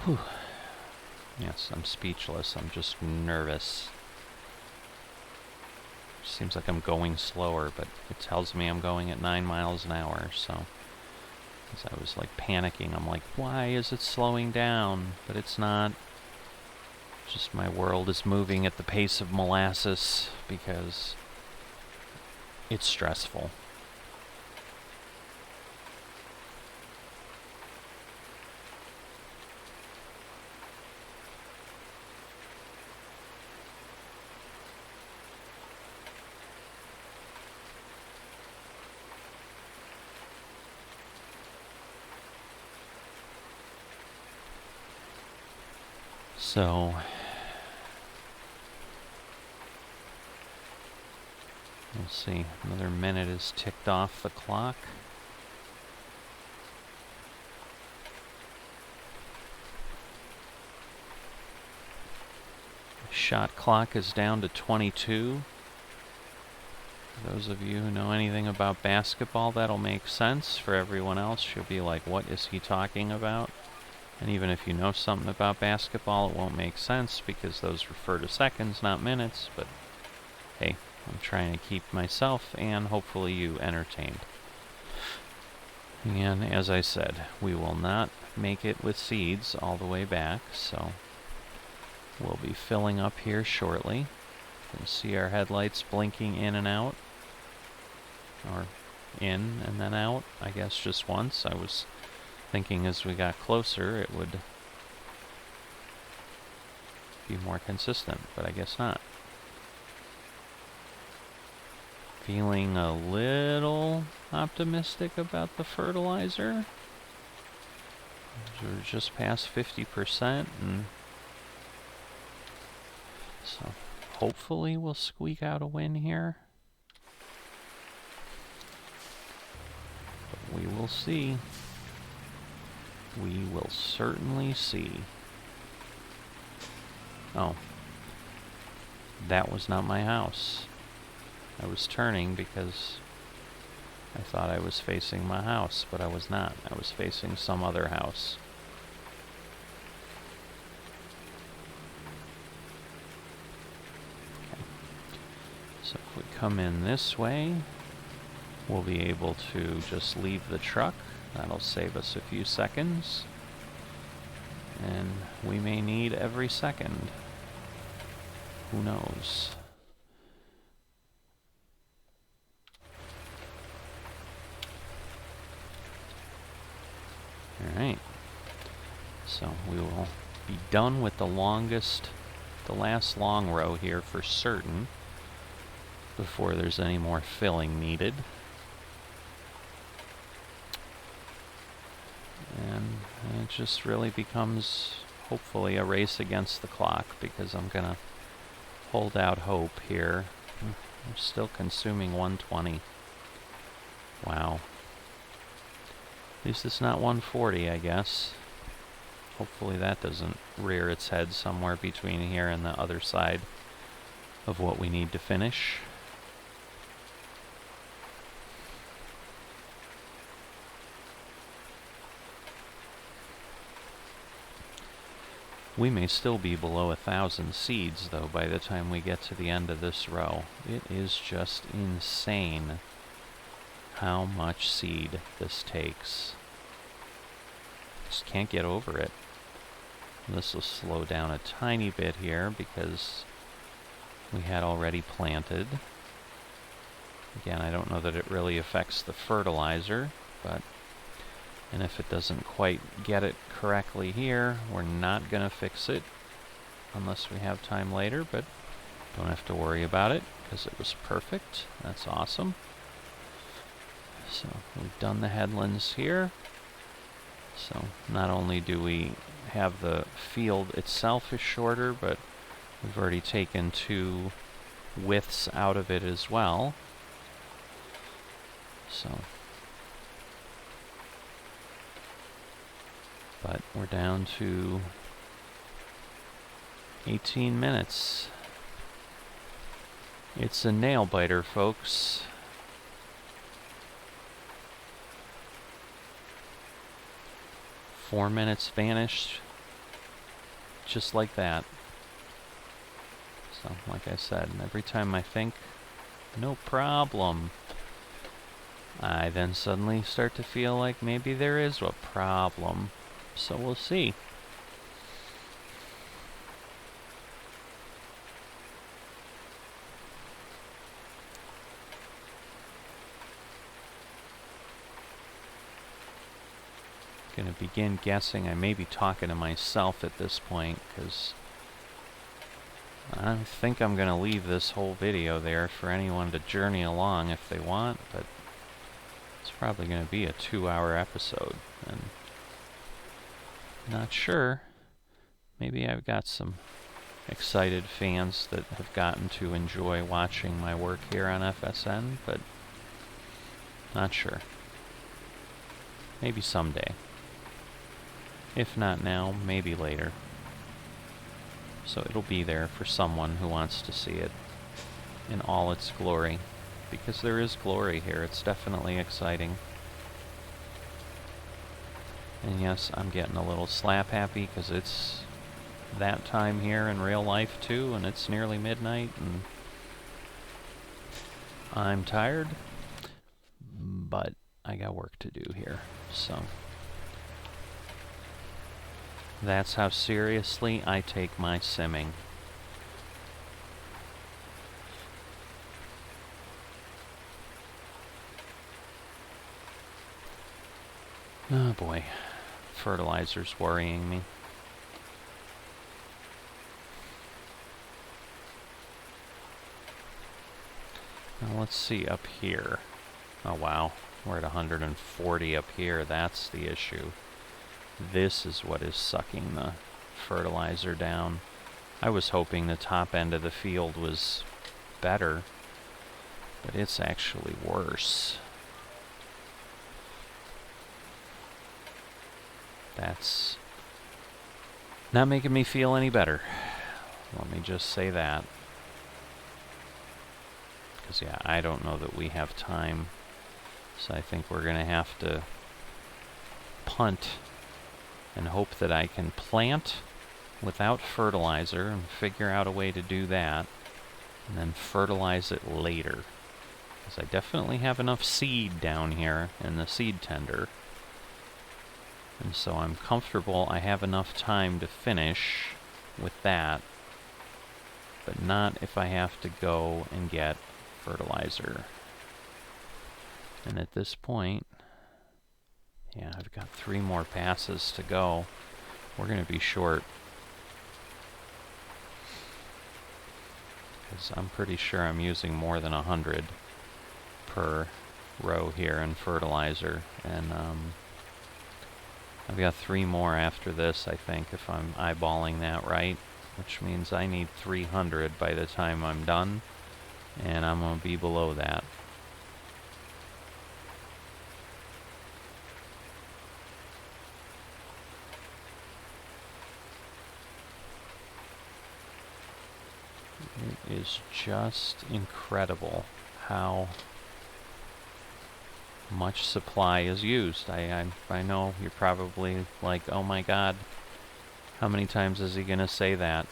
Whew. Yes, I'm speechless. I'm just nervous. Seems like I'm going slower, but it tells me I'm going at 9 miles an hour, so as I was like panicking, I'm like, why is it slowing down? But it's not. Just my world is moving at the pace of molasses because it's stressful. So we'll see. Another minute is ticked off the clock. Shot clock is down to 22. For those of you who know anything about basketball, that'll make sense. For everyone else, you'll be like, what is he talking about? And even if you know something about basketball, it won't make sense because those refer to seconds, not minutes. But hey, I'm trying to keep myself and hopefully you entertained. And as I said, we will not make it with seeds all the way back, so we'll be filling up here shortly. You can see our headlights blinking in and out, or in and then out, I guess just once. I was thinking as we got closer it would be more consistent, but I guess not. Feeling a little optimistic about the fertilizer. We're just past 50%, and so hopefully we'll squeak out a win here. But we will see. We will certainly see. Oh, that was not my house. I was turning because I thought I was facing my house, but I was not. I was facing some other house. Okay. So if we come in this way, we'll be able to just leave the truck. That'll save us a few seconds. And we may need every second. Who knows? Alright, so we will be done with the last long row here for certain before there's any more filling needed. And it just really becomes, hopefully, a race against the clock because I'm gonna hold out hope here. I'm still consuming 120. Wow. At least it's not 140, I guess. Hopefully that doesn't rear its head somewhere between here and the other side of what we need to finish. We may still be below 1,000 seeds, though, by the time we get to the end of this row. It is just insane how much seed this takes. Just can't get over it. This will slow down a tiny bit here because we had already planted. Again, I don't know that it really affects the fertilizer, but and if it doesn't quite get it correctly here, we're not going to fix it unless we have time later, but don't have to worry about it because it was perfect. That's awesome. So we've done the headlands here. So not only do we have the field itself is shorter, but we've already taken 2 widths out of it as well. So, but we're down to 18 minutes. It's a nail biter, folks. Four minutes vanished, just like that. So, like I said, every time I think, no problem, I then suddenly start to feel like maybe there is a problem. So we'll see. Gonna begin guessing. I may be talking to myself at this point because I think I'm gonna leave this whole video there for anyone to journey along if they want, but it's probably gonna be a 2-hour episode, and not sure. Maybe I've got some excited fans that have gotten to enjoy watching my work here on FSN, but not sure. Maybe someday. If not now, maybe later. So it'll be there for someone who wants to see it in all its glory. Because there is glory here. It's definitely exciting. And yes, I'm getting a little slap happy because it's that time here in real life too, and it's nearly midnight, and I'm tired, but I got work to do here, so that's how seriously I take my simming. Oh boy, fertilizer's worrying me. Now let's see up here. Oh wow, we're at 140 up here. That's the issue. This is what is sucking the fertilizer down. I was hoping the top end of the field was better, but it's actually worse. That's not making me feel any better. Let me just say that. Because, yeah, I don't know that we have time. So I think we're going to have to punt and hope that I can plant without fertilizer and figure out a way to do that. And then fertilize it later. Because I definitely have enough seed down here in the seed tender. And so I'm comfortable I have enough time to finish with that. But not if I have to go and get fertilizer. And at this point, yeah, I've got 3 more passes to go. We're going to be short. Because I'm pretty sure I'm using more than 100 per row here in fertilizer. And I've got 3 more after this, I think, if I'm eyeballing that right. Which means I need 300 by the time I'm done. And I'm going to be below that. It is just incredible how much supply is used. I know you're probably like, oh my god, how many times is he going to say that?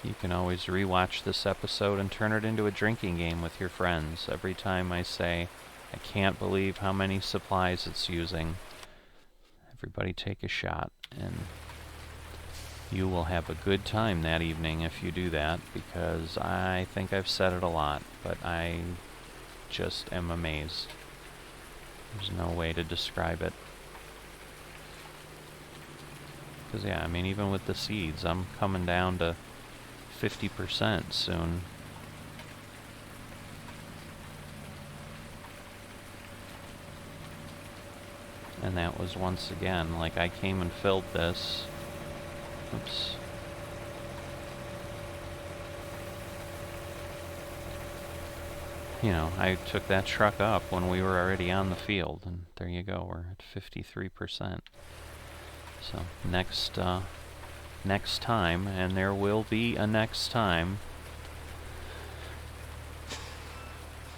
You can always rewatch this episode and turn it into a drinking game with your friends. Every time I say, I can't believe how many supplies it's using, everybody take a shot, and you will have a good time that evening if you do that, because I think I've said it a lot, but I just am amazed. There's no way to describe it. Because, yeah, I mean, even with the seeds, I'm coming down to 50% soon. And that was once again, like, I came and filled this. Oops. You know, I took that truck up when we were already on the field, and there you go, we're at 53%. So, next time, and there will be a next time.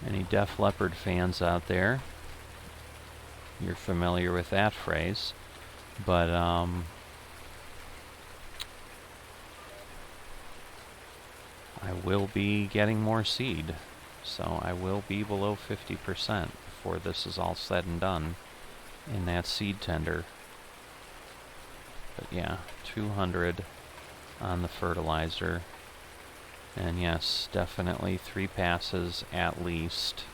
Any Def Leppard fans out there, you're familiar with that phrase, but I will be getting more seed, so I will be below 50% before this is all said and done in that seed tender. But yeah, 200 on the fertilizer, and yes, definitely 3 passes at least.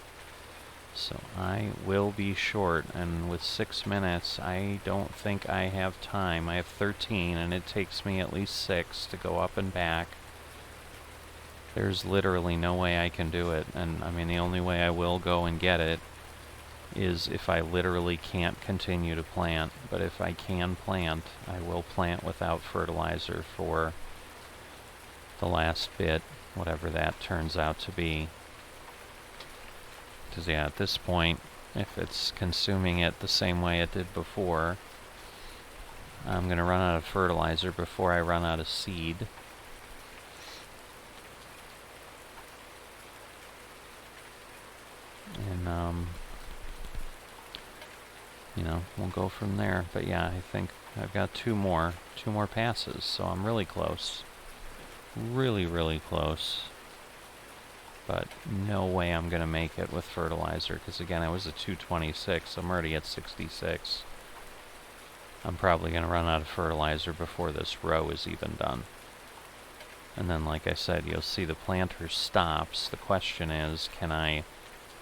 So I will be short, and with 6 minutes, I don't think I have time. I have 13, and it takes me at least 6 to go up and back. There's literally no way I can do it, and I mean, the only way I will go and get it is if I literally can't continue to plant. But if I can plant, I will plant without fertilizer for the last bit, whatever that turns out to be. Because, yeah, at this point, if it's consuming it the same way it did before, I'm going to run out of fertilizer before I run out of seed. And, you know, we'll go from there. But yeah, I think I've got two more passes, so I'm really close. Really, really close. But no way I'm going to make it with fertilizer, because again, I was at 226, I'm already at 66. I'm probably going to run out of fertilizer before this row is even done. And then, like I said, you'll see the planter stops. The question is, can I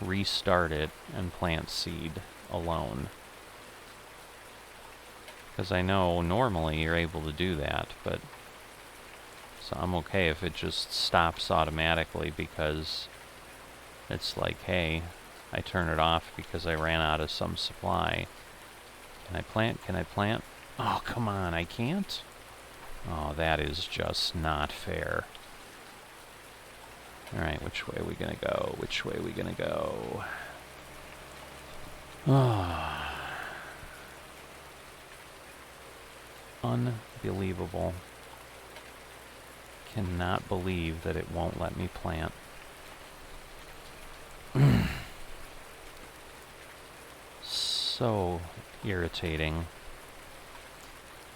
restart it and plant seed alone? Because I know normally you're able to do that, but so I'm okay if it just stops automatically, because it's like, hey, I turn it off because I ran out of some supply. Can I plant? Can I plant? Oh, come on, I can't? Oh, that is just not fair. Alright, which way are we gonna go? Which way are we gonna go? Oh. Unbelievable. Cannot believe that it won't let me plant. So irritating.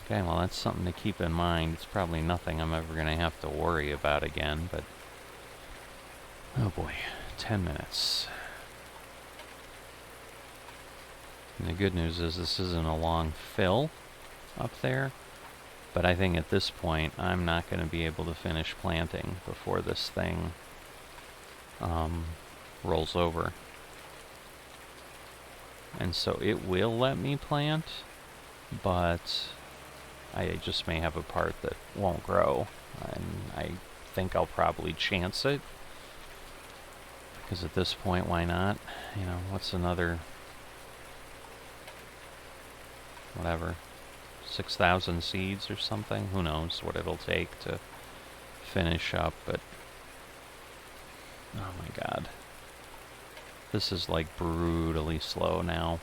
Okay, well, that's something to keep in mind. It's probably nothing I'm ever going to have to worry about again, but oh boy, 10 minutes. And the good news is this isn't a long fill up there, but I think at this point I'm not going to be able to finish planting before this thing rolls over. And so it will let me plant, but I just may have a part that won't grow, and I think I'll probably chance it, because at this point, why not? You know, what's another, whatever, 6,000 seeds or something? Who knows what it'll take to finish up, but oh my god. This is like brutally slow now.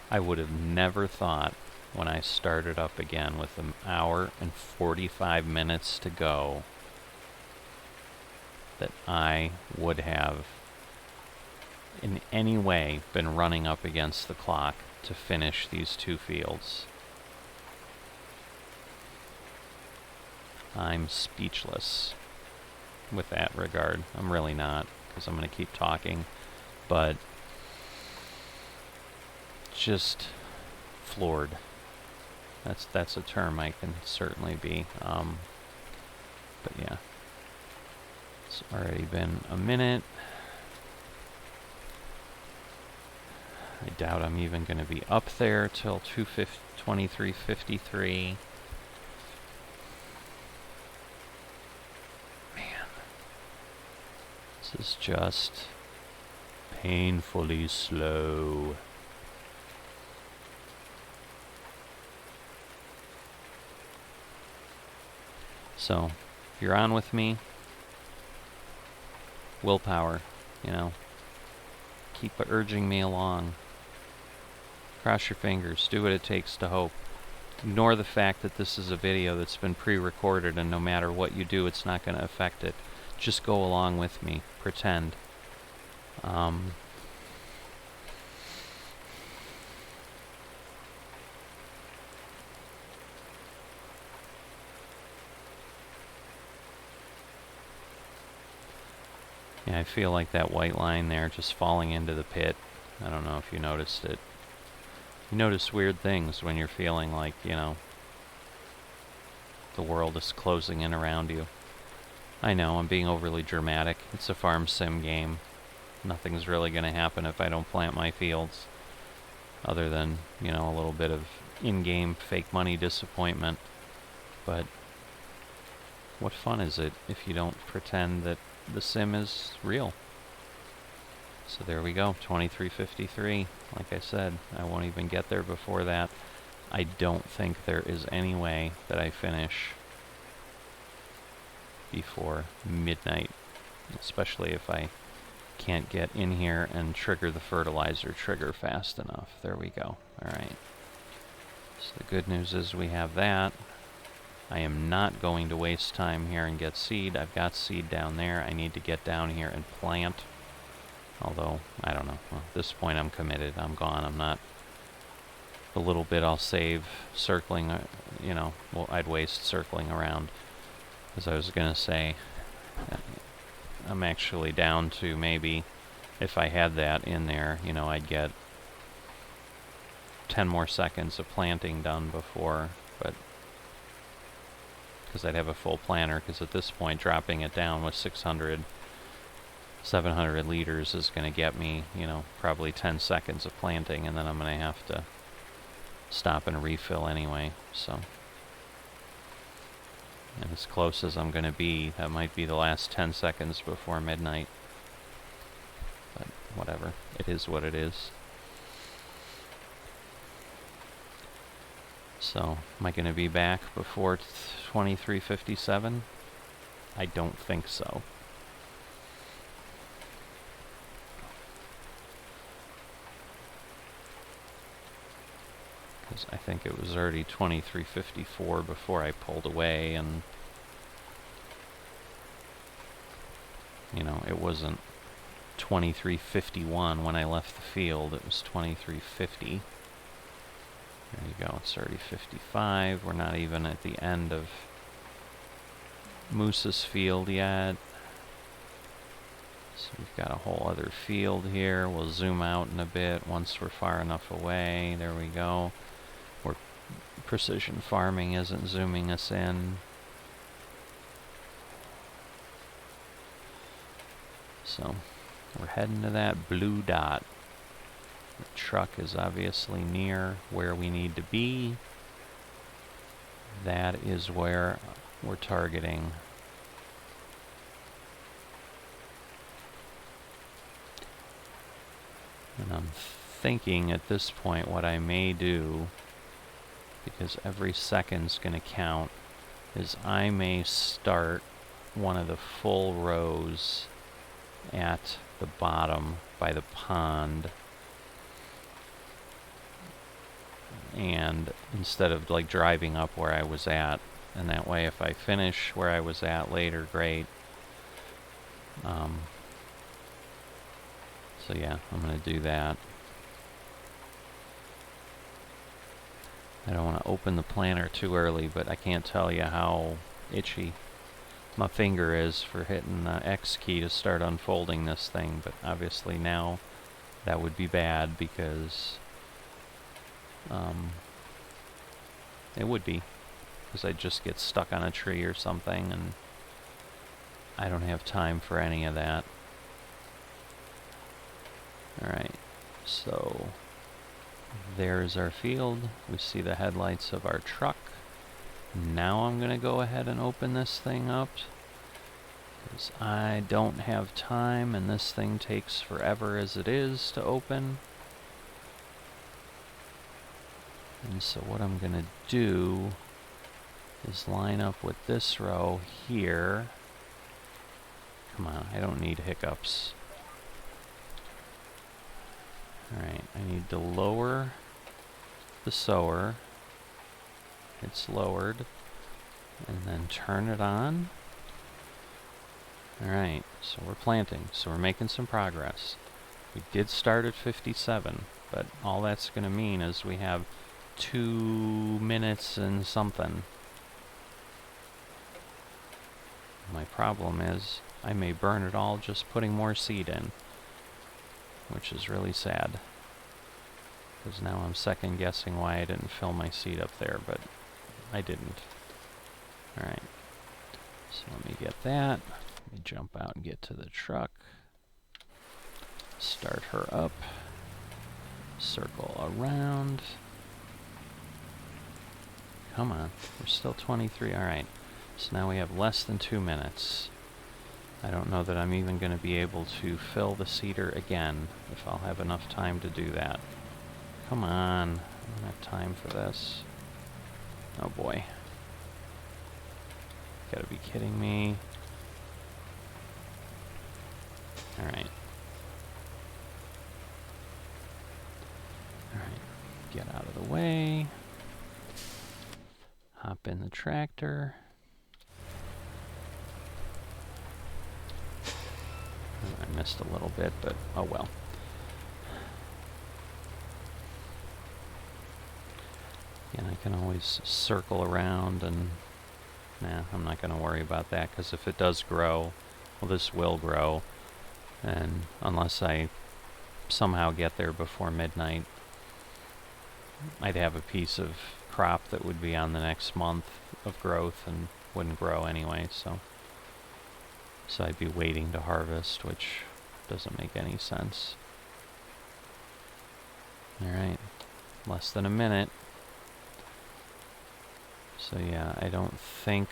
I would have never thought when I started up again with an hour and 45 minutes to go that I would have in any way been running up against the clock to finish these two fields. I'm speechless with that regard. I'm really not, because I'm going to keep talking, but just floored. That's a term I can certainly be. But yeah, it's already been a minute. I doubt I'm even going to be up there till 23:53. This is just painfully slow. So, if you're on with me, willpower, you know, keep urging me along. Cross your fingers, do what it takes to hope. Ignore the fact that this is a video that's been pre-recorded, and no matter what you do, it's not going to affect it. Just go along with me. Pretend. Yeah, I feel like that white line there just falling into the pit. I don't know if you noticed it. You notice weird things when you're feeling like, you know, the world is closing in around you. I know, I'm being overly dramatic. It's a farm sim game. Nothing's really going to happen if I don't plant my fields. Other than, you know, a little bit of in-game fake money disappointment. But what fun is it if you don't pretend that the sim is real? So there we go, 23:53. Like I said, I won't even get there before that. I don't think there is any way that I finish before midnight, especially if I can't get in here and trigger the fertilizer trigger fast enough. There we go. Alright. So the good news is we have that. I am not going to waste time here and get seed. I've got seed down there. I need to get down here and plant. Although, I don't know. Well, at this point I'm committed. I'm gone. I'm not... The little bit I'll save circling, you know, well, I'd waste circling around. As I was going to say, I'm actually down to maybe, if I had that in there, you know, I'd get 10 more seconds of planting done before, but because I'd have a full planter, because at this point dropping it down with 600, 700 liters is going to get me, you know, probably 10 seconds of planting, and then I'm going to have to stop and refill anyway, so. And as close as I'm going to be, that might be the last 10 seconds before midnight. But whatever, it is what it is. So, am I going to be back before 23:57? I don't think so. Because I think it was already 23:54 before I pulled away, and you know, it wasn't 23:51 when I left the field, it was 23:50. There you go, it's already 55. We're not even at the end of Moose's field yet. So we've got a whole other field here. We'll zoom out in a bit once we're far enough away. There we go. Where precision farming isn't zooming us in. So we're heading to that blue dot. The truck is obviously near where we need to be. That is where we're targeting. And I'm thinking at this point what I may do, because every second's going to count, is I may start one of the full rows at the bottom by the pond, and instead of like driving up where I was at, and that way if I finish where I was at later, great. So yeah, I'm going to do that. I don't want to open the planter too early, but I can't tell you how itchy my finger is for hitting the X key to start unfolding this thing, but obviously now that would be bad because it would be, because I'd just get stuck on a tree or something, and I don't have time for any of that. Alright, so there's our field. We see the headlights of our truck. Now I'm going to go ahead and open this thing up, because I don't have time, and this thing takes forever as it is to open. And so what I'm going to do is line up with this row here. Come on, I don't need hiccups. Alright, I need to lower the sower. It's lowered. And then turn it on. Alright, so we're planting. So we're making some progress. We did start at 57, but all that's going to mean is we have 2 minutes and something. My problem is I may burn it all just putting more seed in, which is really sad, because now I'm second guessing why I didn't fill my seed up there, but I didn't. Alright, so let me get that. Let me jump out and get to the truck. Start her up. Circle around. Come on, we're still 23. Alright, so now we have less than 2 minutes. I don't know that I'm even going to be able to fill the seeder again, if I'll have enough time to do that. Come on, I don't have time for this. Oh boy. Gotta be kidding me. Alright, Get out of the way. Hop in the tractor. I missed a little bit, but oh well. And I can always circle around and... Nah, I'm not going to worry about that, because if it does grow, well, this will grow. And unless I somehow get there before midnight, I'd have a piece of crop that would be on the next month of growth and wouldn't grow anyway, so I'd be waiting to harvest, which doesn't make any sense. Alright, less than a minute. So yeah, I don't think...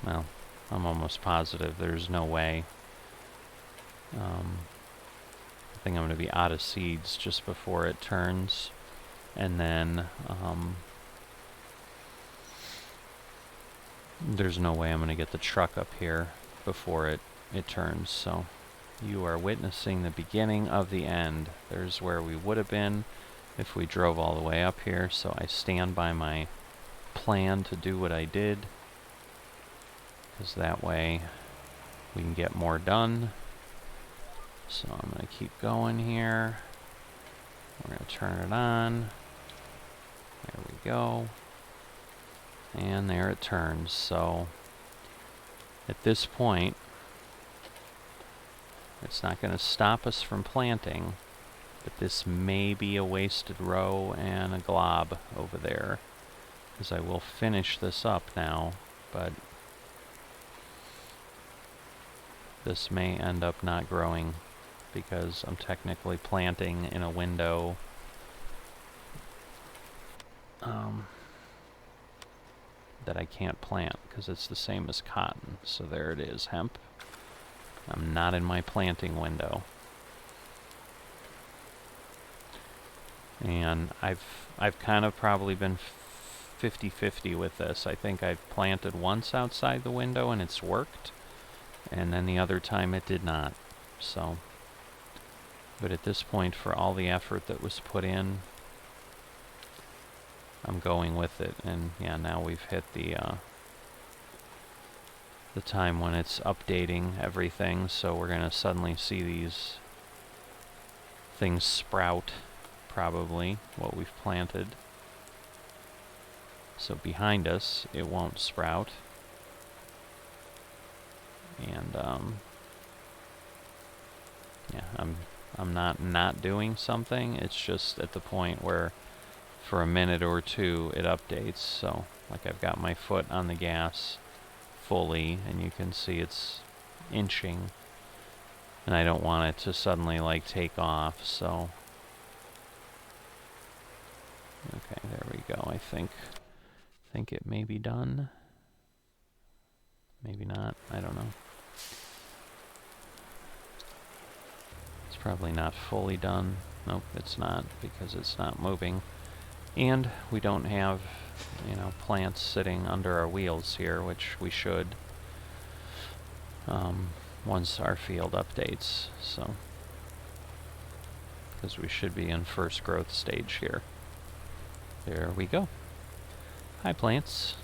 Well, I'm almost positive there's no way. I think I'm going to be out of seeds just before it turns. And then there's no way I'm going to get the truck up here before it turns. So you are witnessing the beginning of the end. There's where we would have been if we drove all the way up here. So I stand by my plan to do what I did, because that way we can get more done. So I'm going to keep going here. We're going to turn it on. There we go. And there it turns. So at this point, it's not going to stop us from planting, but this may be a wasted row and a glob over there, because I will finish this up now, but this may end up not growing because I'm technically planting in a window that I can't plant because it's the same as cotton. So there it is, hemp. I'm not in my planting window. And I've kind of probably been 50-50 with this. I think I've planted once outside the window and it's worked, and then the other time it did not. So, but at this point, for all the effort that was put in, I'm going with it. And yeah, now we've hit the time when it's updating everything, so we're gonna suddenly see these things sprout, probably, what we've planted. So behind us, it won't sprout. And yeah, I'm not doing something. It's just at the point where for a minute or two it updates. So like I've got my foot on the gas fully, and you can see it's inching, and I don't want it to suddenly like take off. So okay, there we go. I think it may be done. Maybe not. I don't know. It's probably not fully done. Nope, it's not, because it's not moving. And we don't have, you know, plants sitting under our wheels here, which we should once our field updates. So, because we should be in first growth stage here. There we go. Hi, plants.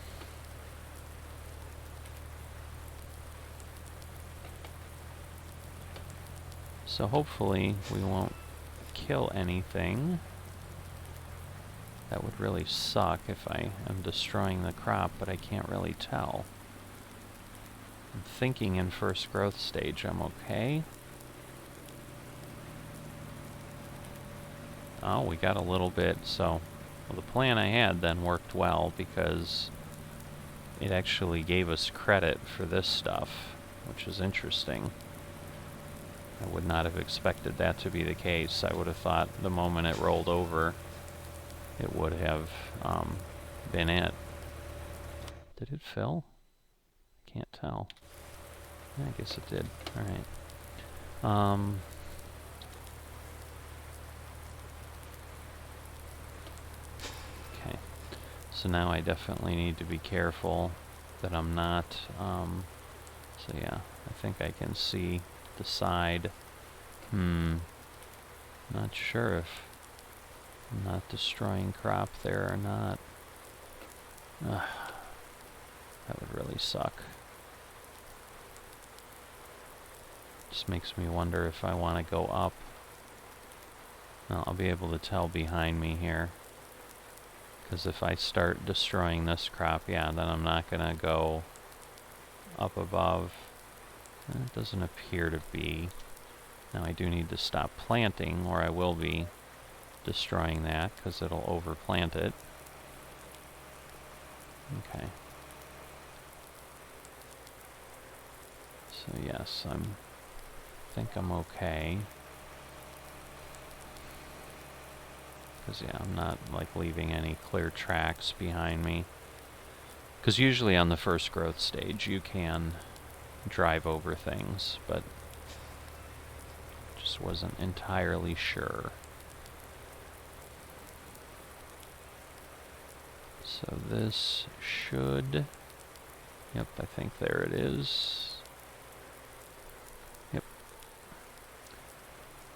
So hopefully we won't kill anything. That would really suck if I am destroying the crop, but I can't really tell. I'm thinking in first growth stage I'm okay. Oh, we got a little bit, so well, the plan I had then worked well, because it actually gave us credit for this stuff, which is interesting. I would not have expected that to be the case. I would have thought the moment it rolled over, it would have been it. Did it fill? Can't tell. Yeah, I guess it did. Alright. Okay. So now I definitely need to be careful that I'm not... so yeah, I think I can see the side. Not sure if I'm not destroying crop there or not. Ugh, that would really suck. Just makes me wonder if I want to go up. Well, I'll be able to tell behind me here. Because if I start destroying this crop, yeah, then I'm not going to go up above. And it doesn't appear to be. Now I do need to stop planting, or I will be destroying that, because it'll overplant it. Okay. So yes, I think I'm okay. Because yeah, I'm not like leaving any clear tracks behind me. Because usually on the first growth stage you can drive over things, but just wasn't entirely sure. So this should... Yep, I think there it is. Yep.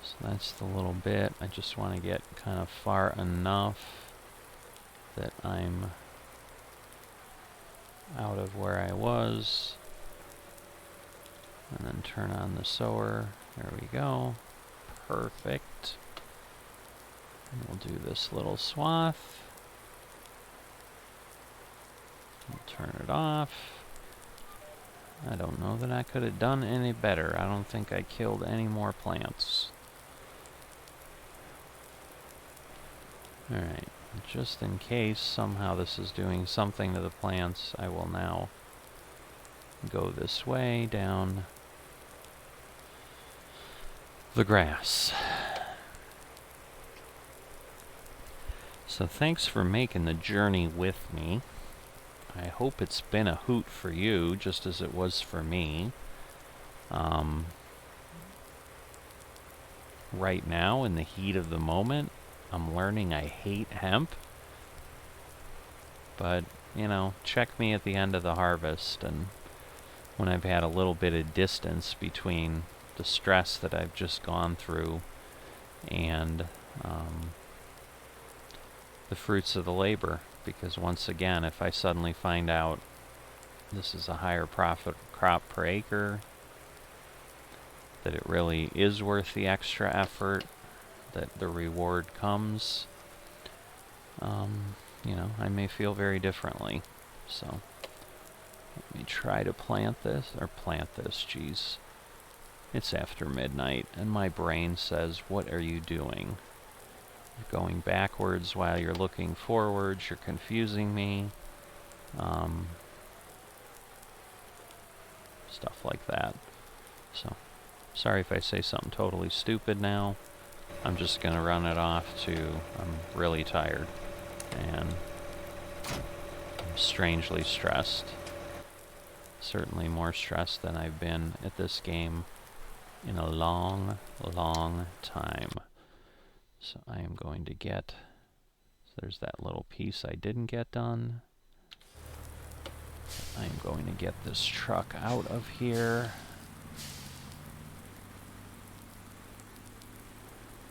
So that's the little bit. I just want to get kind of far enough that I'm out of where I was. And then turn on the sower. There we go. Perfect. And we'll do this little swath. We'll turn it off. I don't know that I could have done any better. I don't think I killed any more plants. Alright, just in case somehow this is doing something to the plants, I will now go this way down the grass. So thanks for making the journey with me. I hope it's been a hoot for you, just as it was for me. Right now, in the heat of the moment, I'm learning I hate hemp. But, you know, check me at the end of the harvest, and when I've had a little bit of distance between the stress that I've just gone through and the fruits of the labor. Because once again, if I suddenly find out this is a higher profit crop per acre, that it really is worth the extra effort, that the reward comes, you know, I may feel very differently. So let me try to plant this, geez. It's after midnight, and my brain says, what are you doing? You're going backwards while you're looking forwards, you're confusing me. Stuff like that. So, sorry if I say something totally stupid now. I'm just gonna run it off to, I'm really tired, and I'm strangely stressed. Certainly more stressed than I've been at this game in a long, long time. So I am going to get, so there's that little piece I didn't get done. I am going to get this truck out of here.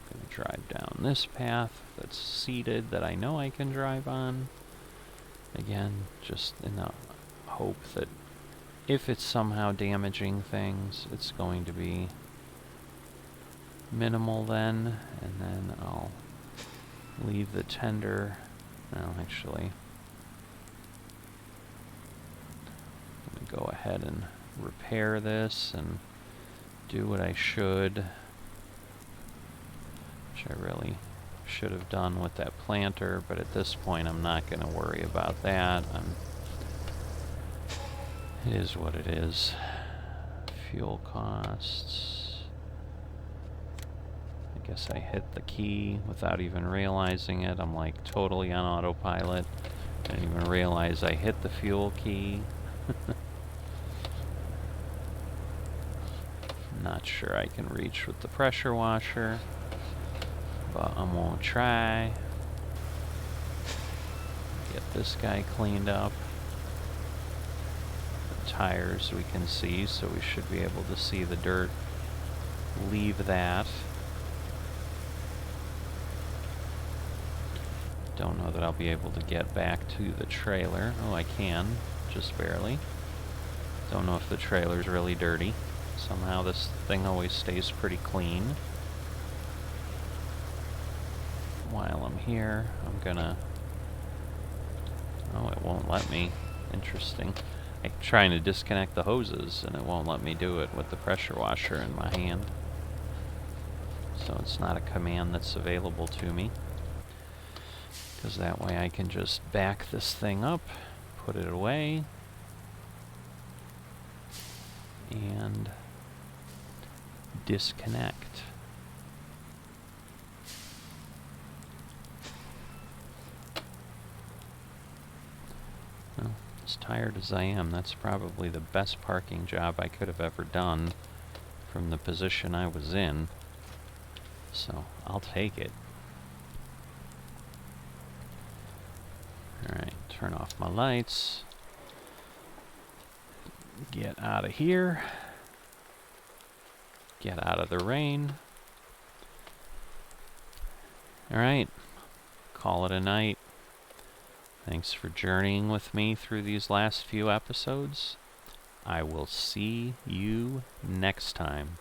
I'm going to drive down this path that's seeded that I know I can drive on. Again, just in the hope that if it's somehow damaging things, it's going to be minimal then, and then I'll leave the tender. Well, actually, let me go ahead and repair this and do what I should, which I really should have done with that planter, but at this point I'm not going to worry about that. It is what it is. Fuel costs. I guess I hit the key without even realizing it. I'm like totally on autopilot. I didn't even realize I hit the fuel key. Not sure I can reach with the pressure washer, but I'm gonna try. Get this guy cleaned up. The tires we can see, so we should be able to see the dirt leave that. Don't know that I'll be able to get back to the trailer. Oh, I can, just barely. Don't know if the trailer's really dirty. Somehow this thing always stays pretty clean. While I'm here, I'm gonna... Oh, it won't let me. Interesting. I'm trying to disconnect the hoses, and it won't let me do it with the pressure washer in my hand. So it's not a command that's available to me. Because that way I can just back this thing up, put it away, and disconnect. Well, as tired as I am, that's probably the best parking job I could have ever done from the position I was in. So I'll take it. Alright, turn off my lights. Get out of here. Get out of the rain. Alright, call it a night. Thanks for journeying with me through these last few episodes. I will see you next time.